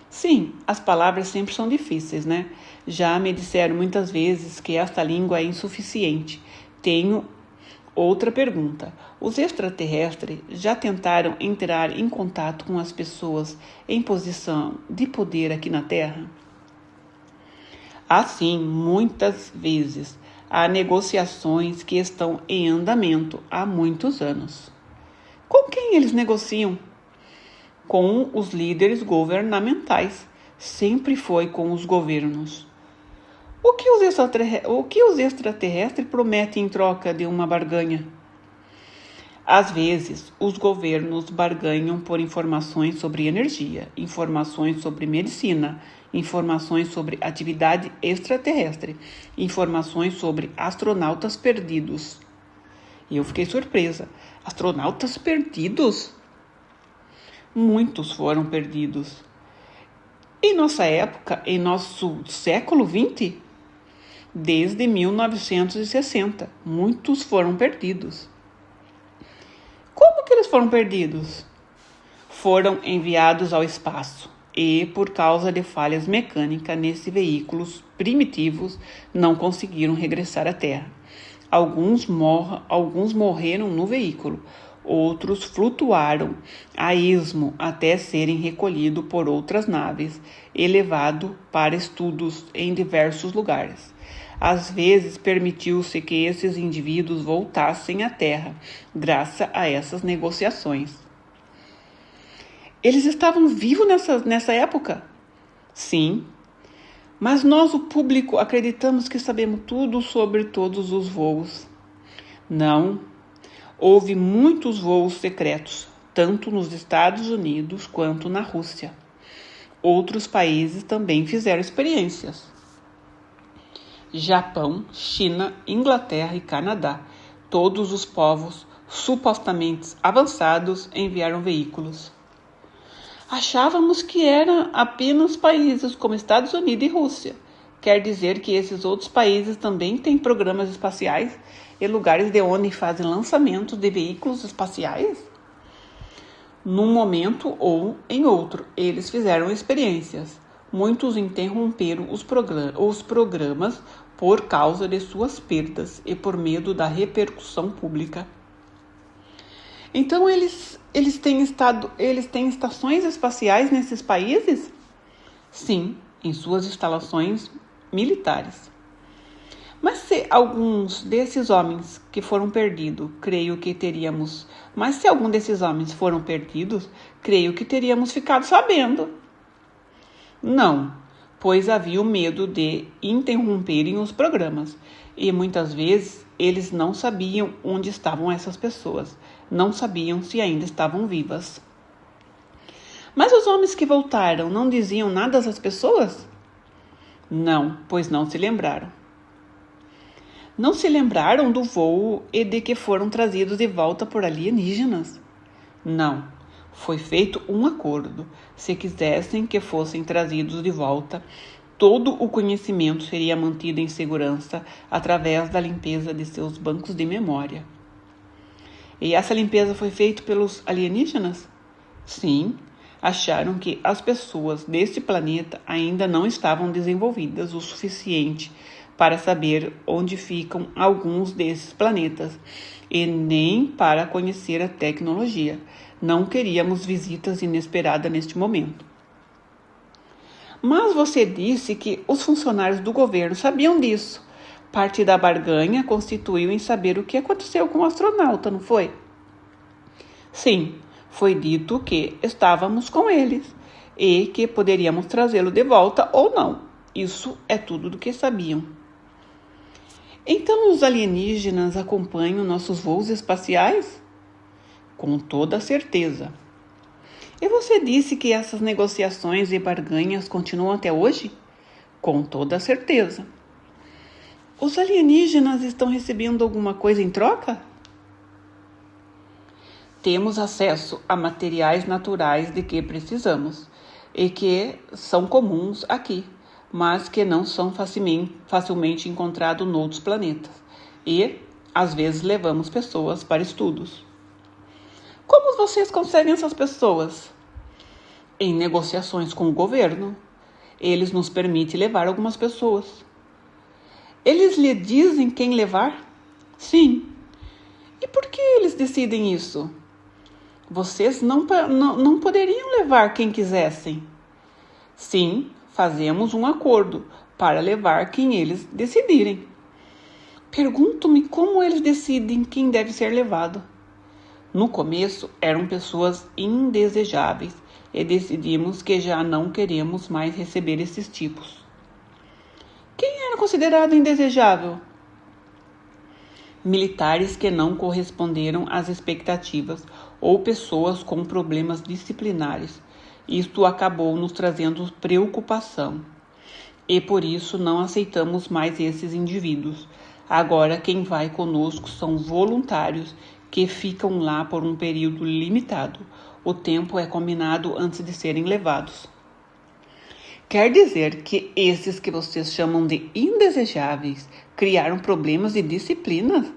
Sim, as palavras sempre são difíceis, né? Já me disseram muitas vezes que esta língua é insuficiente. Tenho outra pergunta. Os extraterrestres já tentaram entrar em contato com as pessoas em posição de poder aqui na Terra? Assim, muitas vezes, há negociações que estão em andamento há muitos anos. Com quem eles negociam? Com os líderes governamentais. Sempre foi com os governos. O que os extraterrestres prometem em troca de uma barganha? Às vezes, os governos barganham por informações sobre energia, informações sobre medicina, informações sobre atividade extraterrestre, informações sobre astronautas perdidos. E eu fiquei surpresa. Astronautas perdidos? Muitos foram perdidos. Em nossa época, em nosso século XX, desde 1960, muitos foram perdidos. Como que eles foram perdidos? Foram enviados ao espaço e, por causa de falhas mecânicas nesses veículos primitivos, não conseguiram regressar à Terra. Alguns morreram no veículo, outros flutuaram a esmo até serem recolhidos por outras naves e levados para estudos em diversos lugares. Às vezes, permitiu-se que esses indivíduos voltassem à Terra, graças a essas negociações. Eles estavam vivos nessa época? Sim, mas nós, o público, acreditamos que sabemos tudo sobre todos os voos. Não, houve muitos voos secretos, tanto nos Estados Unidos quanto na Rússia. Outros países também fizeram experiências. Japão, China, Inglaterra e Canadá. Todos os povos supostamente avançados enviaram veículos. Achávamos que eram apenas países como Estados Unidos e Rússia. Quer dizer que esses outros países também têm programas espaciais e lugares de onde fazem lançamentos de veículos espaciais? Num momento ou em outro, eles fizeram experiências. Muitos interromperam os programas por causa de suas perdas e por medo da repercussão pública. Então eles têm estações espaciais nesses países? Sim, em suas instalações militares. Mas se alguns desses homens que foram perdidos, creio que teríamos ficado sabendo. Não, pois havia o medo de interromperem os programas e muitas vezes eles não sabiam onde estavam essas pessoas, não sabiam se ainda estavam vivas. Mas os homens que voltaram não diziam nada às pessoas? Não, pois não se lembraram. Não se lembraram do voo e de que foram trazidos de volta por alienígenas? Não, foi feito um acordo. Se quisessem que fossem trazidos de volta, todo o conhecimento seria mantido em segurança através da limpeza de seus bancos de memória. E essa limpeza foi feita pelos alienígenas? Sim, acharam que as pessoas deste planeta ainda não estavam desenvolvidas o suficiente para saber onde ficam alguns desses planetas e nem para conhecer a tecnologia. Não queríamos visitas inesperadas neste momento. Mas você disse que os funcionários do governo sabiam disso. Parte da barganha constituiu em saber o que aconteceu com o astronauta, não foi? Sim, foi dito que estávamos com eles e que poderíamos trazê-lo de volta ou não. Isso é tudo do que sabiam. Então os alienígenas acompanham nossos voos espaciais? Com toda certeza. E você disse que essas negociações e barganhas continuam até hoje? Com toda certeza. Os alienígenas estão recebendo alguma coisa em troca? Temos acesso a materiais naturais de que precisamos e que são comuns aqui, mas que não são facilmente encontrados em outros planetas. E, às vezes, levamos pessoas para estudos. Como vocês conseguem essas pessoas? Em negociações com o governo. Eles nos permitem levar algumas pessoas. Eles lhe dizem quem levar? Sim. E por que eles decidem isso? Vocês não poderiam levar quem quisessem. Sim, fazemos um acordo para levar quem eles decidirem. Pergunto-me como eles decidem quem deve ser levado. No começo, eram pessoas indesejáveis e decidimos que já não queremos mais receber esses tipos. Quem era considerado indesejável? Militares que não corresponderam às expectativas ou pessoas com problemas disciplinares. Isto acabou nos trazendo preocupação e por isso não aceitamos mais esses indivíduos. Agora quem vai conosco são voluntários que ficam lá por um período limitado. O tempo é combinado antes de serem levados. Quer dizer que esses que vocês chamam de indesejáveis criaram problemas de disciplina?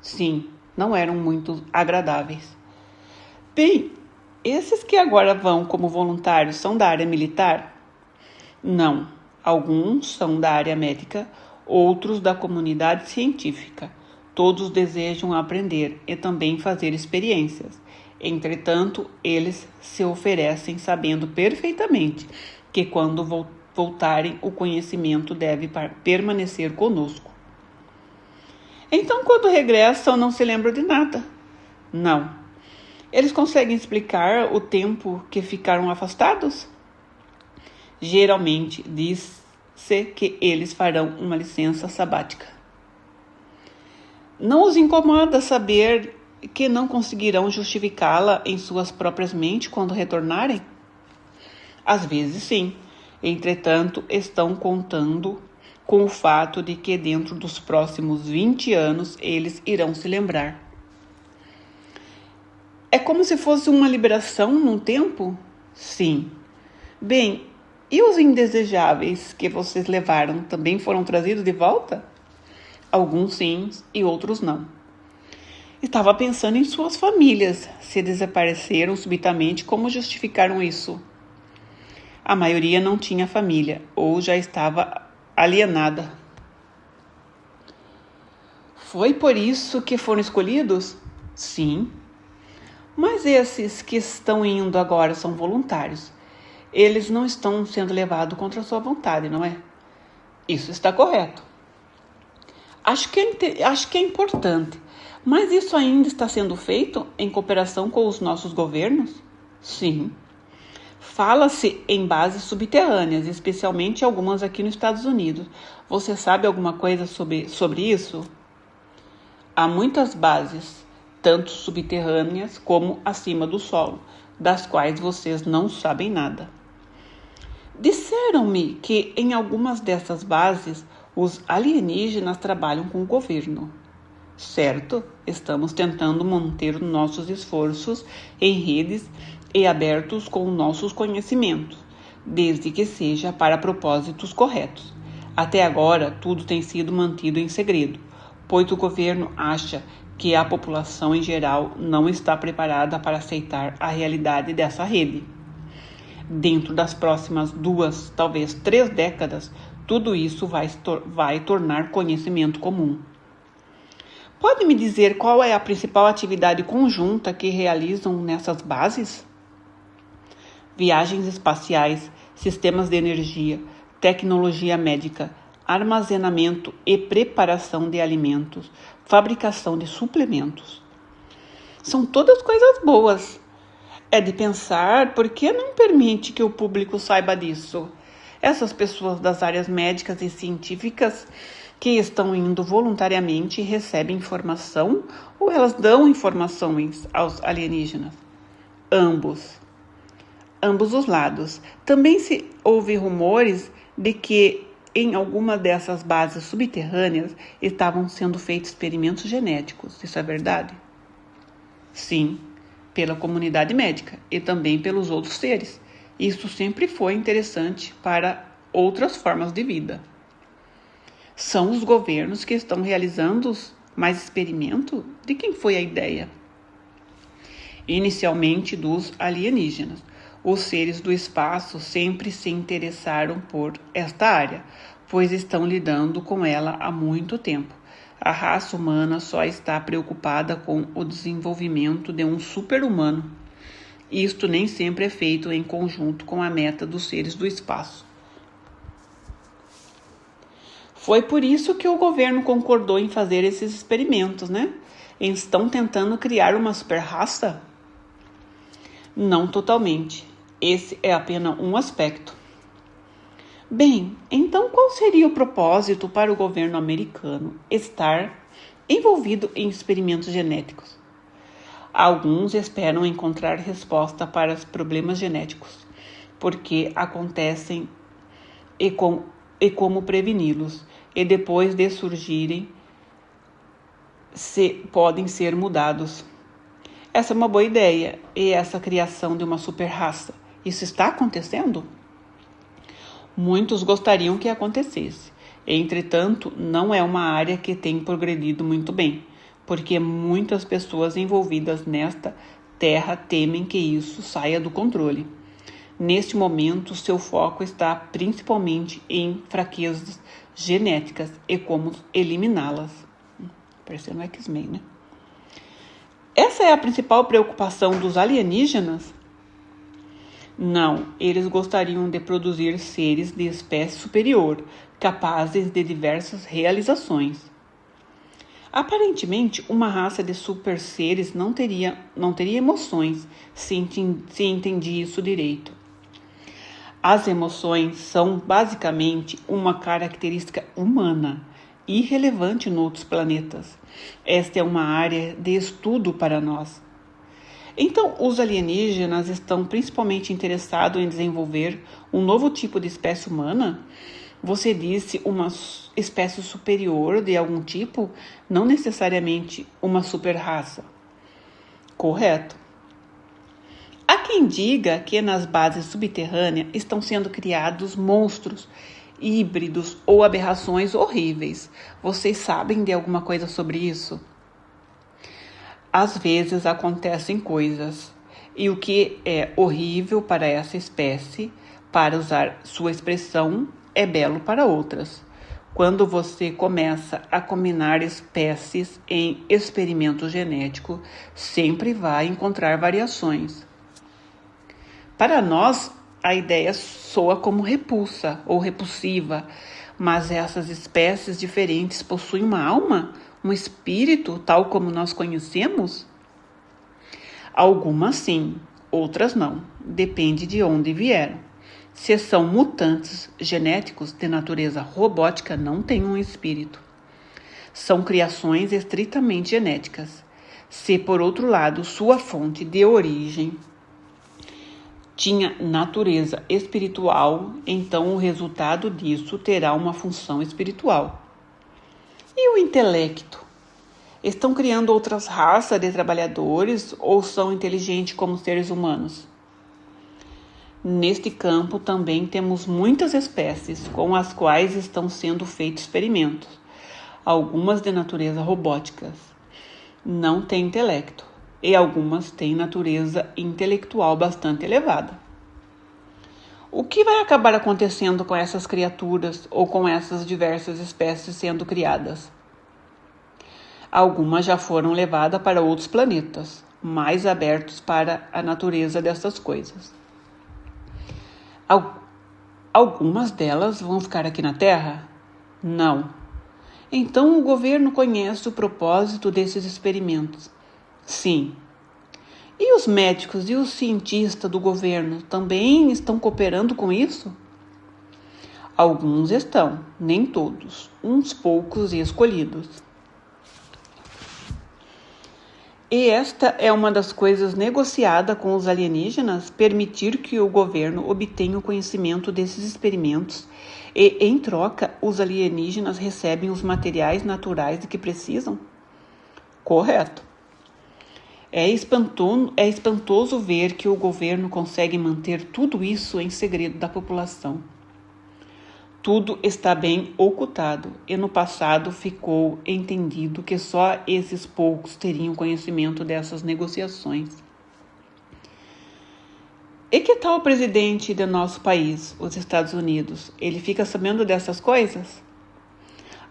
Sim, não eram muito agradáveis. Bem, esses que agora vão como voluntários são da área militar? Não, alguns são da área médica, outros da comunidade científica. Todos desejam aprender e também fazer experiências. Entretanto, eles se oferecem sabendo perfeitamente que quando voltarem, o conhecimento deve permanecer conosco. Então, quando regressam, não se lembram de nada? Não. Eles conseguem explicar o tempo que ficaram afastados? Geralmente, diz-se que eles farão uma licença sabática. Não os incomoda saber que não conseguirão justificá-la em suas próprias mentes quando retornarem? Às vezes sim, entretanto estão contando com o fato de que dentro dos próximos 20 anos eles irão se lembrar. É como se fosse uma liberação num tempo? Sim. Bem, e os indesejáveis que vocês levaram também foram trazidos de volta? Alguns sim e outros não. Estava pensando em suas famílias, se desapareceram subitamente, como justificaram isso? A maioria não tinha família ou já estava alienada. Foi por isso que foram escolhidos? Sim. Mas esses que estão indo agora são voluntários. Eles não estão sendo levados contra a sua vontade, não é? Isso está correto. Acho que é importante. Mas isso ainda está sendo feito em cooperação com os nossos governos? Sim. Fala-se em bases subterrâneas, especialmente algumas aqui nos Estados Unidos. Você sabe alguma coisa sobre isso? Há muitas bases, tanto subterrâneas como acima do solo, das quais vocês não sabem nada. Disseram-me que em algumas dessas bases os alienígenas trabalham com o governo. Certo, estamos tentando manter nossos esforços em redes e abertos com nossos conhecimentos, desde que seja para propósitos corretos. Até agora, tudo tem sido mantido em segredo, pois o governo acha que a população em geral não está preparada para aceitar a realidade dessa rede. Dentro das próximas 2, talvez 3 décadas, tudo isso vai tornar conhecimento comum. Pode me dizer qual é a principal atividade conjunta que realizam nessas bases? Viagens espaciais, sistemas de energia, tecnologia médica, armazenamento e preparação de alimentos, fabricação de suplementos. São todas coisas boas. É de pensar por que não permite que o público saiba disso. Essas pessoas das áreas médicas e científicas que estão indo voluntariamente recebem informação ou elas dão informações aos alienígenas? Ambos os lados. Também se ouve rumores de que em alguma dessas bases subterrâneas estavam sendo feitos experimentos genéticos. Isso é verdade? Sim, pela comunidade médica e também pelos outros seres. Isso sempre foi interessante para outras formas de vida. São os governos que estão realizando mais experimento? De quem foi a ideia? Inicialmente dos alienígenas. Os seres do espaço sempre se interessaram por esta área, pois estão lidando com ela há muito tempo. A raça humana só está preocupada com o desenvolvimento de um super-humano. Isto nem sempre é feito em conjunto com a meta dos seres do espaço. Foi por isso que o governo concordou em fazer esses experimentos, né? Eles estão tentando criar uma super-raça? Não totalmente. Esse é apenas um aspecto. Bem, então qual seria o propósito para o governo americano estar envolvido em experimentos genéticos? Alguns esperam encontrar resposta para os problemas genéticos, porque acontecem e como preveni-los, e depois de surgirem, podem ser mudados. Essa é uma boa ideia, e essa criação de uma super-raça, isso está acontecendo? Muitos gostariam que acontecesse. Entretanto, não é uma área que tem progredido muito bem, porque muitas pessoas envolvidas nesta terra temem que isso saia do controle. Neste momento, seu foco está principalmente em fraquezas genéticas e como eliminá-las. Parecendo um X-Men, né? Essa é a principal preocupação dos alienígenas? Não, eles gostariam de produzir seres de espécie superior, capazes de diversas realizações. Aparentemente, uma raça de super seres não teria emoções, se entendi isso direito. As emoções são basicamente uma característica humana, irrelevante em outros planetas. Esta é uma área de estudo para nós. Então, os alienígenas estão principalmente interessados em desenvolver um novo tipo de espécie humana? Você disse uma espécie superior de algum tipo, não necessariamente uma super-raça. Correto. Há quem diga que nas bases subterrâneas estão sendo criados monstros, híbridos ou aberrações horríveis. Vocês sabem de alguma coisa sobre isso? Às vezes acontecem coisas, e o que é horrível para essa espécie, para usar sua expressão, é belo para outras. Quando você começa a combinar espécies em experimento genético, sempre vai encontrar variações. Para nós, a ideia soa como repulsa ou repulsiva, mas essas espécies diferentes possuem uma alma, um espírito, tal como nós conhecemos? Algumas sim, outras não. Depende de onde vieram. Se são mutantes genéticos de natureza robótica, não têm um espírito. São criações estritamente genéticas. Se, por outro lado, sua fonte de origem tinha natureza espiritual, então o resultado disso terá uma função espiritual. E o intelecto? Estão criando outras raças de trabalhadores ou são inteligentes como seres humanos? Neste campo também temos muitas espécies com as quais estão sendo feitos experimentos, algumas de natureza robótica, não têm intelecto, e algumas têm natureza intelectual bastante elevada. O que vai acabar acontecendo com essas criaturas ou com essas diversas espécies sendo criadas? Algumas já foram levadas para outros planetas, mais abertos para a natureza dessas coisas. Algumas delas vão ficar aqui na Terra? Não. Então o governo conhece o propósito desses experimentos? Sim. E os médicos e os cientistas do governo também estão cooperando com isso? Alguns estão, nem todos, uns poucos e escolhidos. E esta é uma das coisas negociadas com os alienígenas, permitir que o governo obtenha o conhecimento desses experimentos E, em troca, os alienígenas recebem os materiais naturais de que precisam? Correto. É espantoso ver que o governo consegue manter tudo isso em segredo da população. Tudo está bem ocultado e no passado ficou entendido que só esses poucos teriam conhecimento dessas negociações. E que tal o presidente de nosso país, os Estados Unidos? Ele fica sabendo dessas coisas?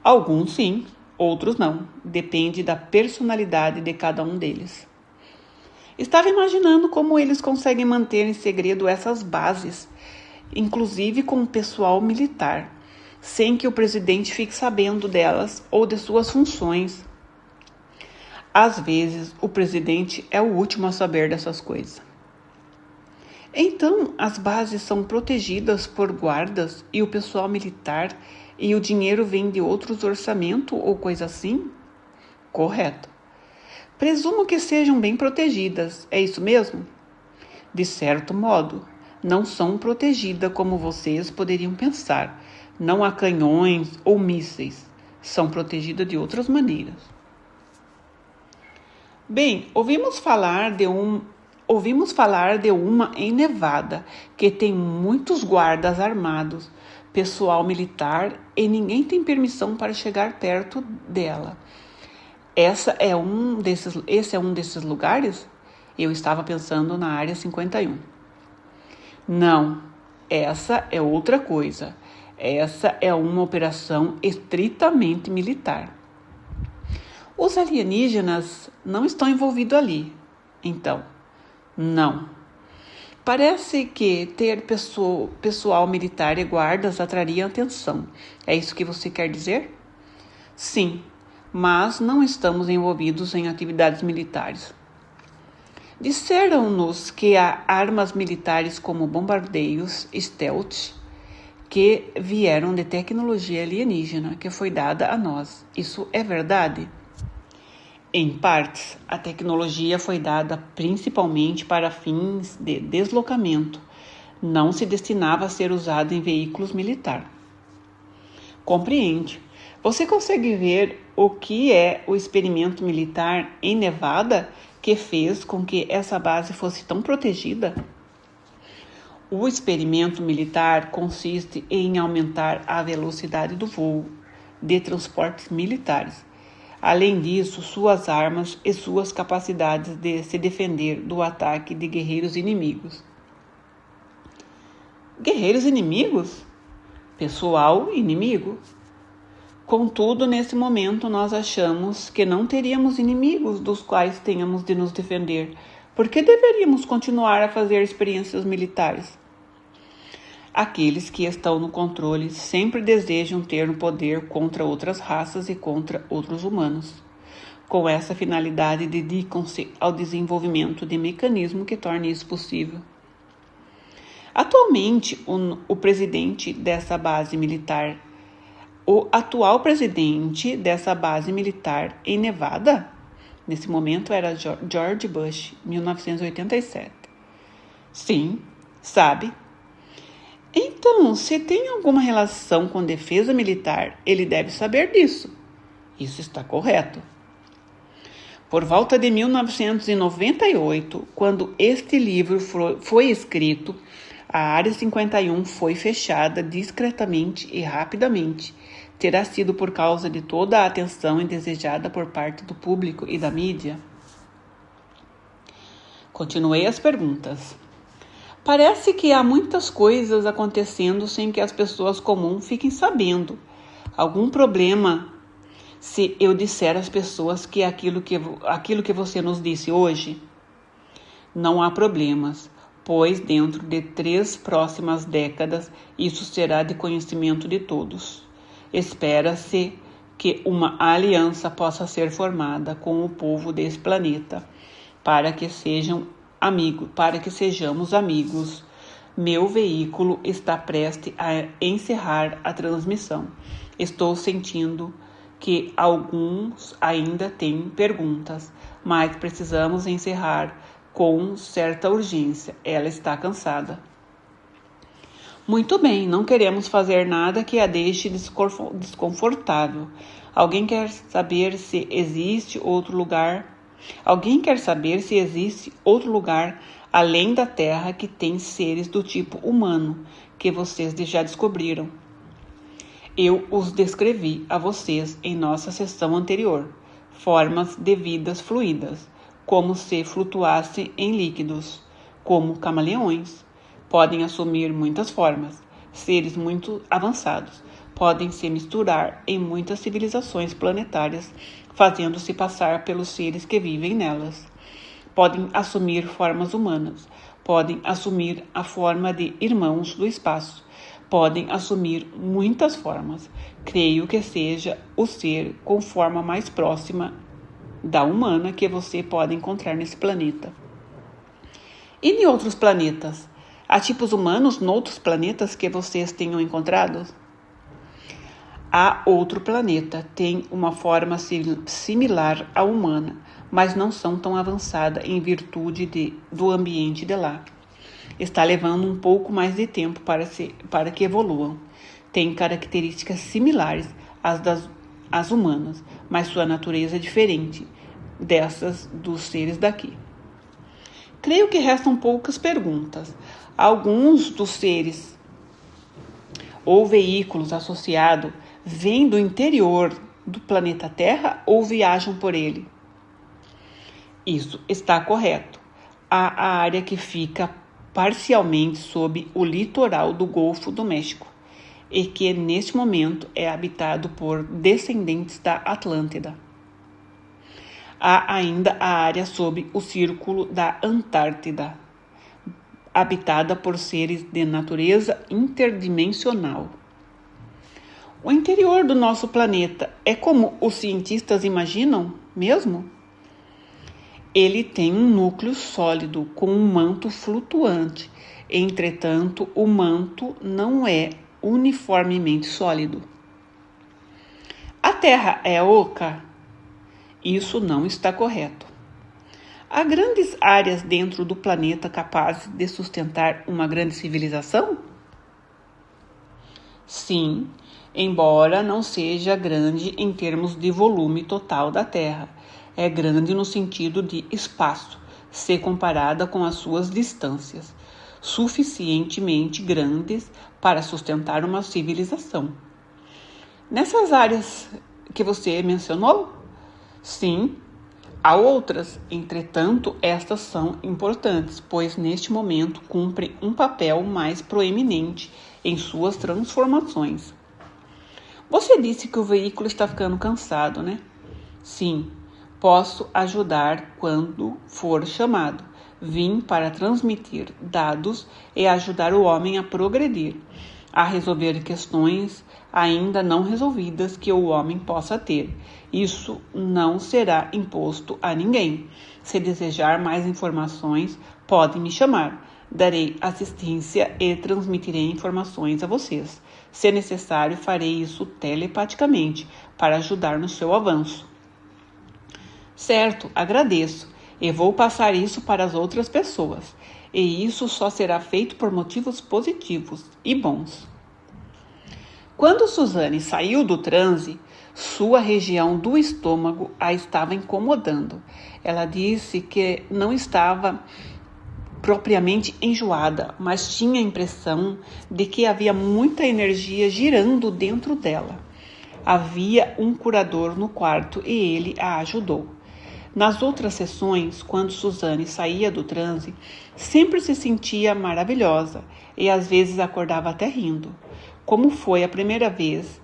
Alguns sim, outros não. Depende da personalidade de cada um deles. Estava imaginando como eles conseguem manter em segredo essas bases, inclusive com o pessoal militar, sem que o presidente fique sabendo delas ou de suas funções. Às vezes, o presidente é o último a saber dessas coisas. Então, as bases são protegidas por guardas e o pessoal militar e o dinheiro vem de outros orçamentos ou coisa assim? Correto. Presumo que sejam bem protegidas, é isso mesmo? De certo modo, não são protegidas como vocês poderiam pensar. Não há canhões ou mísseis. São protegidas de outras maneiras. Bem, ouvimos falar de uma em Nevada, que tem muitos guardas armados, pessoal militar e ninguém tem permissão para chegar perto dela. Esse é um desses lugares? Eu estava pensando na Área 51. Não, essa é outra coisa. Essa é uma operação estritamente militar. Os alienígenas não estão envolvidos ali. Então, não. Parece que ter pessoal militar e guardas atraria atenção. É isso que você quer dizer? Sim, mas não estamos envolvidos em atividades militares. Disseram-nos que há armas militares como bombardeios stealth que vieram de tecnologia alienígena que foi dada a nós. Isso é verdade? Em partes, a tecnologia foi dada principalmente para fins de deslocamento. Não se destinava a ser usada em veículos militares. Compreende? Você consegue ver o que é o experimento militar em Nevada que fez com que essa base fosse tão protegida? O experimento militar consiste em aumentar a velocidade do voo de transportes militares. Além disso, suas armas e suas capacidades de se defender do ataque de guerreiros inimigos. Guerreiros inimigos? Pessoal inimigo? Contudo, nesse momento, nós achamos que não teríamos inimigos dos quais tenhamos de nos defender. Por que deveríamos continuar a fazer experiências militares? Aqueles que estão no controle sempre desejam ter um poder contra outras raças e contra outros humanos. Com essa finalidade, dedicam-se ao desenvolvimento de mecanismo que torne isso possível. Atualmente, o atual presidente dessa base militar em Nevada, nesse momento era George Bush, 1987. Sim, sabe? Então, se tem alguma relação com defesa militar, ele deve saber disso. Isso está correto. Por volta de 1998, quando este livro foi escrito, a Área 51 foi fechada discretamente e rapidamente. Terá sido por causa de toda a atenção indesejada por parte do público e da mídia? Continuei as perguntas. Parece que há muitas coisas acontecendo sem que as pessoas comuns fiquem sabendo. Algum problema se eu disser às pessoas que aquilo que você nos disse hoje? Não há problemas, pois dentro de 3 próximas décadas isso será de conhecimento de todos. Espera-se que uma aliança possa ser formada com o povo desse planeta para que sejamos amigos. Meu veículo está prestes a encerrar a transmissão. Estou sentindo que alguns ainda têm perguntas, mas precisamos encerrar com certa urgência. Ela está cansada. Muito bem, não queremos fazer nada que a deixe desconfortável. Alguém quer saber se existe outro lugar? Alguém quer saber se existe outro lugar além da Terra que tem seres do tipo humano que vocês já descobriram? Eu os descrevi a vocês em nossa sessão anterior. Formas de vidas fluídas, como se flutuassem em líquidos, como camaleões. Podem assumir muitas formas. Seres muito avançados podem se misturar em muitas civilizações planetárias, fazendo-se passar pelos seres que vivem nelas. Podem assumir formas humanas. Podem assumir a forma de irmãos do espaço. Podem assumir muitas formas. Creio que seja o ser com forma mais próxima da humana que você pode encontrar nesse planeta. E em outros planetas? Há tipos humanos noutros planetas que vocês tenham encontrado? Há outro planeta, tem uma forma similar à humana, mas não são tão avançada em virtude do ambiente de lá. Está levando um pouco mais de tempo para que evoluam. Tem características similares às humanas, mas sua natureza é diferente dessas dos seres daqui. Creio que restam poucas perguntas. Alguns dos seres ou veículos associados vêm do interior do planeta Terra ou viajam por ele? Isso está correto. Há a área que fica parcialmente sob o litoral do Golfo do México e que neste momento é habitado por descendentes da Atlântida. Há ainda a área sob o círculo da Antártida, habitada por seres de natureza interdimensional. O interior do nosso planeta é como os cientistas imaginam mesmo? Ele tem um núcleo sólido com um manto flutuante. Entretanto, o manto não é uniformemente sólido. A Terra é oca? Isso não está correto. Há grandes áreas dentro do planeta capazes de sustentar uma grande civilização? Sim, embora não seja grande em termos de volume total da Terra. É grande no sentido de espaço, se comparada com as suas distâncias, suficientemente grandes para sustentar uma civilização. Nessas áreas que você mencionou? Sim, há outras, entretanto, estas são importantes, pois neste momento cumprem um papel mais proeminente em suas transformações. Você disse que o veículo está ficando cansado, né? Sim, posso ajudar quando for chamado. Vim para transmitir dados e ajudar o homem a progredir, a resolver questões ainda não resolvidas que o homem possa ter. Isso não será imposto a ninguém. Se desejar mais informações, pode me chamar. Darei assistência e transmitirei informações a vocês. Se necessário, farei isso telepaticamente para ajudar no seu avanço. Certo, agradeço. E vou passar isso para as outras pessoas. E isso só será feito por motivos positivos e bons. Quando Suzane saiu do transe, sua região do estômago a estava incomodando. Ela disse que não estava propriamente enjoada, mas tinha a impressão de que havia muita energia girando dentro dela. Havia um curador no quarto e ele a ajudou. Nas outras sessões, quando Suzane saía do transe, sempre se sentia maravilhosa e às vezes acordava até rindo. Como foi a primeira vez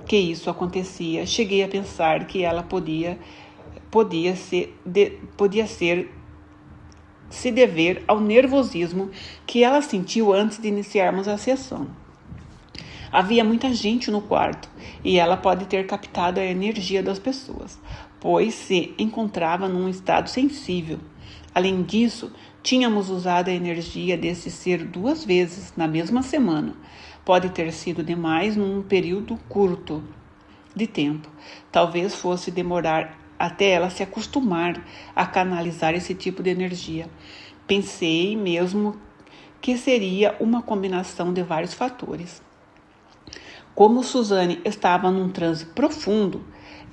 que isso acontecia, cheguei a pensar que ela podia se dever ao nervosismo que ela sentiu antes de iniciarmos a sessão. Havia muita gente no quarto e ela pode ter captado a energia das pessoas, pois se encontrava num estado sensível. Além disso, tínhamos usado a energia desse ser 2 vezes na mesma semana. Pode ter sido demais num período curto de tempo. Talvez fosse demorar até ela se acostumar a canalizar esse tipo de energia. Pensei mesmo que seria uma combinação de vários fatores. Como Suzane estava num transe profundo,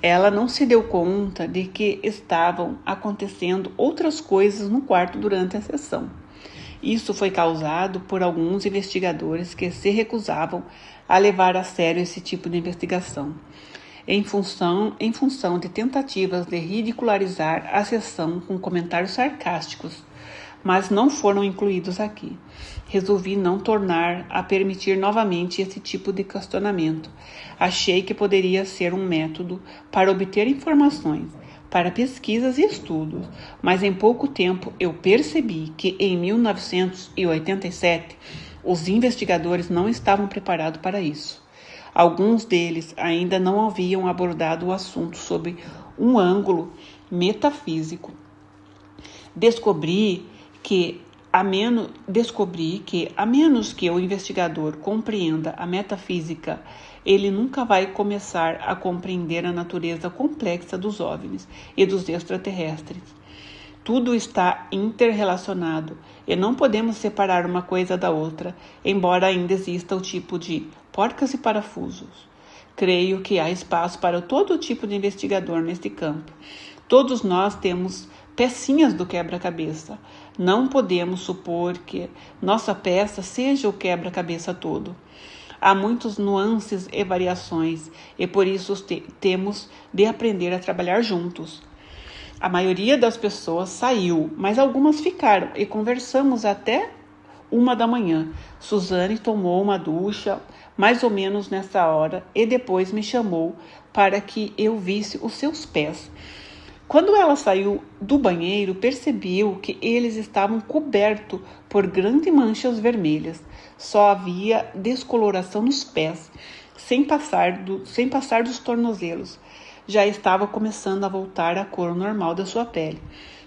ela não se deu conta de que estavam acontecendo outras coisas no quarto durante a sessão. Isso foi causado por alguns investigadores que se recusavam a levar a sério esse tipo de investigação, em função de tentativas de ridicularizar a sessão com comentários sarcásticos, mas não foram incluídos aqui. Resolvi não tornar a permitir novamente esse tipo de questionamento. Achei que poderia ser um método para obter informações, para pesquisas e estudos, mas em pouco tempo eu percebi que em 1987 os investigadores não estavam preparados para isso. Alguns deles ainda não haviam abordado o assunto sob um ângulo metafísico. Descobri que, a menos que o investigador compreenda a metafísica, ele nunca vai começar a compreender a natureza complexa dos OVNIs e dos extraterrestres. Tudo está interrelacionado e não podemos separar uma coisa da outra, embora ainda exista o tipo de porcas e parafusos. Creio que há espaço para todo tipo de investigador neste campo. Todos nós temos pecinhas do quebra-cabeça. Não podemos supor que nossa peça seja o quebra-cabeça todo. Há muitas nuances e variações, e por isso temos de aprender a trabalhar juntos. A maioria das pessoas saiu, mas algumas ficaram, e conversamos até 1h. Suzane tomou uma ducha, mais ou menos nessa hora, e depois me chamou para que eu visse os seus pés. Quando ela saiu do banheiro, percebeu que eles estavam cobertos por grandes manchas vermelhas. Só havia descoloração nos pés, sem passar dos tornozelos. Já estava começando a voltar à cor normal da sua pele.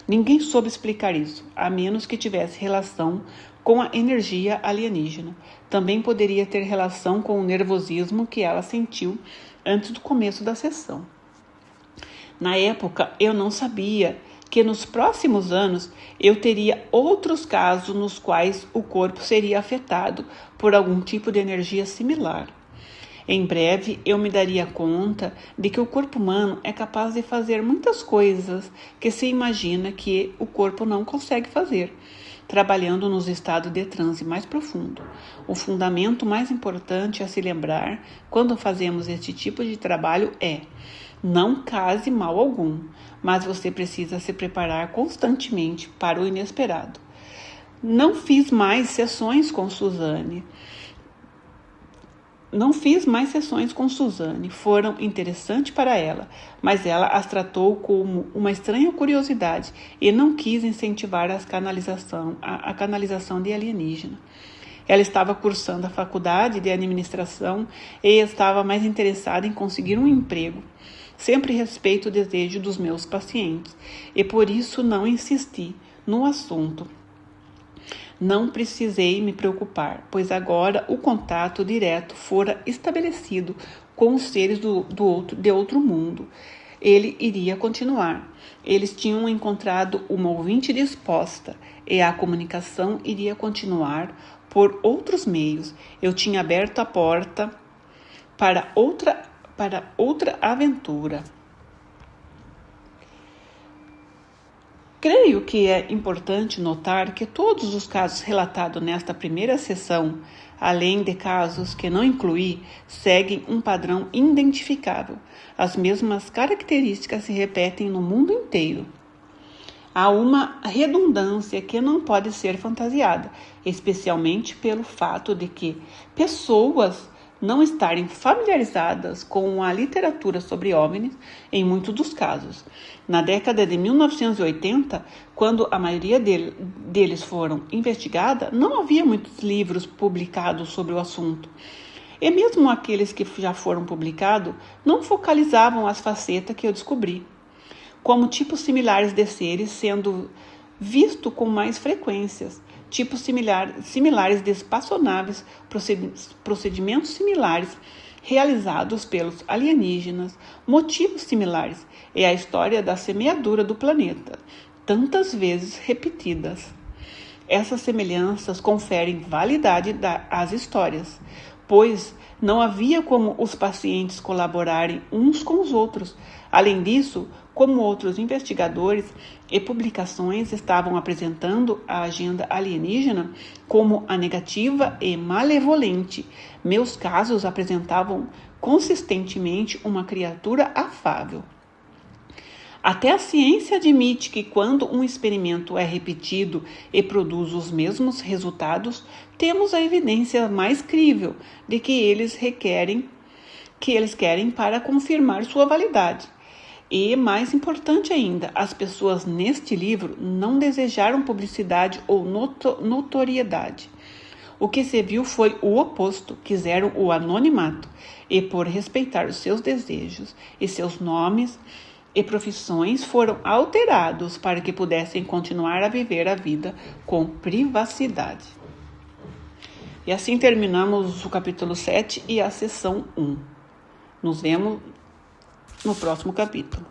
Ninguém soube explicar isso, a menos que tivesse relação com a energia alienígena. Também poderia ter relação com o nervosismo que ela sentiu antes do começo da sessão. Na época, eu não sabia que nos próximos anos eu teria outros casos nos quais o corpo seria afetado por algum tipo de energia similar. Em breve, eu me daria conta de que o corpo humano é capaz de fazer muitas coisas que se imagina que o corpo não consegue fazer, trabalhando nos estados de transe mais profundo. O fundamento mais importante a se lembrar quando fazemos este tipo de trabalho é: não cause mal algum, mas você precisa se preparar constantemente para o inesperado. Não fiz mais sessões com Suzane. Foram interessantes para ela, mas ela as tratou como uma estranha curiosidade e não quis incentivar a canalização de alienígena. Ela estava cursando a faculdade de administração e estava mais interessada em conseguir um emprego. Sempre respeito o desejo dos meus pacientes e por isso não insisti no assunto. Não precisei me preocupar, pois agora o contato direto fora estabelecido com os seres de outro mundo. Ele iria continuar. Eles tinham encontrado uma ouvinte disposta e a comunicação iria continuar por outros meios. Eu tinha aberto a porta para outra aventura. Creio que é importante notar que todos os casos relatados nesta primeira sessão, além de casos que não incluí, seguem um padrão identificável. As mesmas características se repetem no mundo inteiro. Há uma redundância que não pode ser fantasiada, especialmente pelo fato de que pessoas não estarem familiarizadas com a literatura sobre OVNIs em muitos dos casos. Na década de 1980, quando a maioria deles foram investigados, não havia muitos livros publicados sobre o assunto. E mesmo aqueles que já foram publicados não focalizavam as facetas que eu descobri, como tipos similares de seres sendo visto com mais frequências, tipos similares de espaçonaves, procedimentos similares realizados pelos alienígenas, motivos similares e a história da semeadura do planeta, tantas vezes repetidas. Essas semelhanças conferem validade às histórias, pois não havia como os pacientes colaborarem uns com os outros. Além disso, como outros investigadores e publicações estavam apresentando a agenda alienígena como a negativa e malevolente, meus casos apresentavam consistentemente uma criatura afável. Até a ciência admite que quando um experimento é repetido e produz os mesmos resultados, temos a evidência mais crível de que eles querem para confirmar sua validade. E, mais importante ainda, as pessoas neste livro não desejaram publicidade ou notoriedade. O que se viu foi o oposto, quiseram o anonimato, e por respeitar os seus desejos e seus nomes e profissões foram alterados para que pudessem continuar a viver a vida com privacidade. E assim terminamos o capítulo 7 e a sessão 1. Nos vemos no próximo capítulo.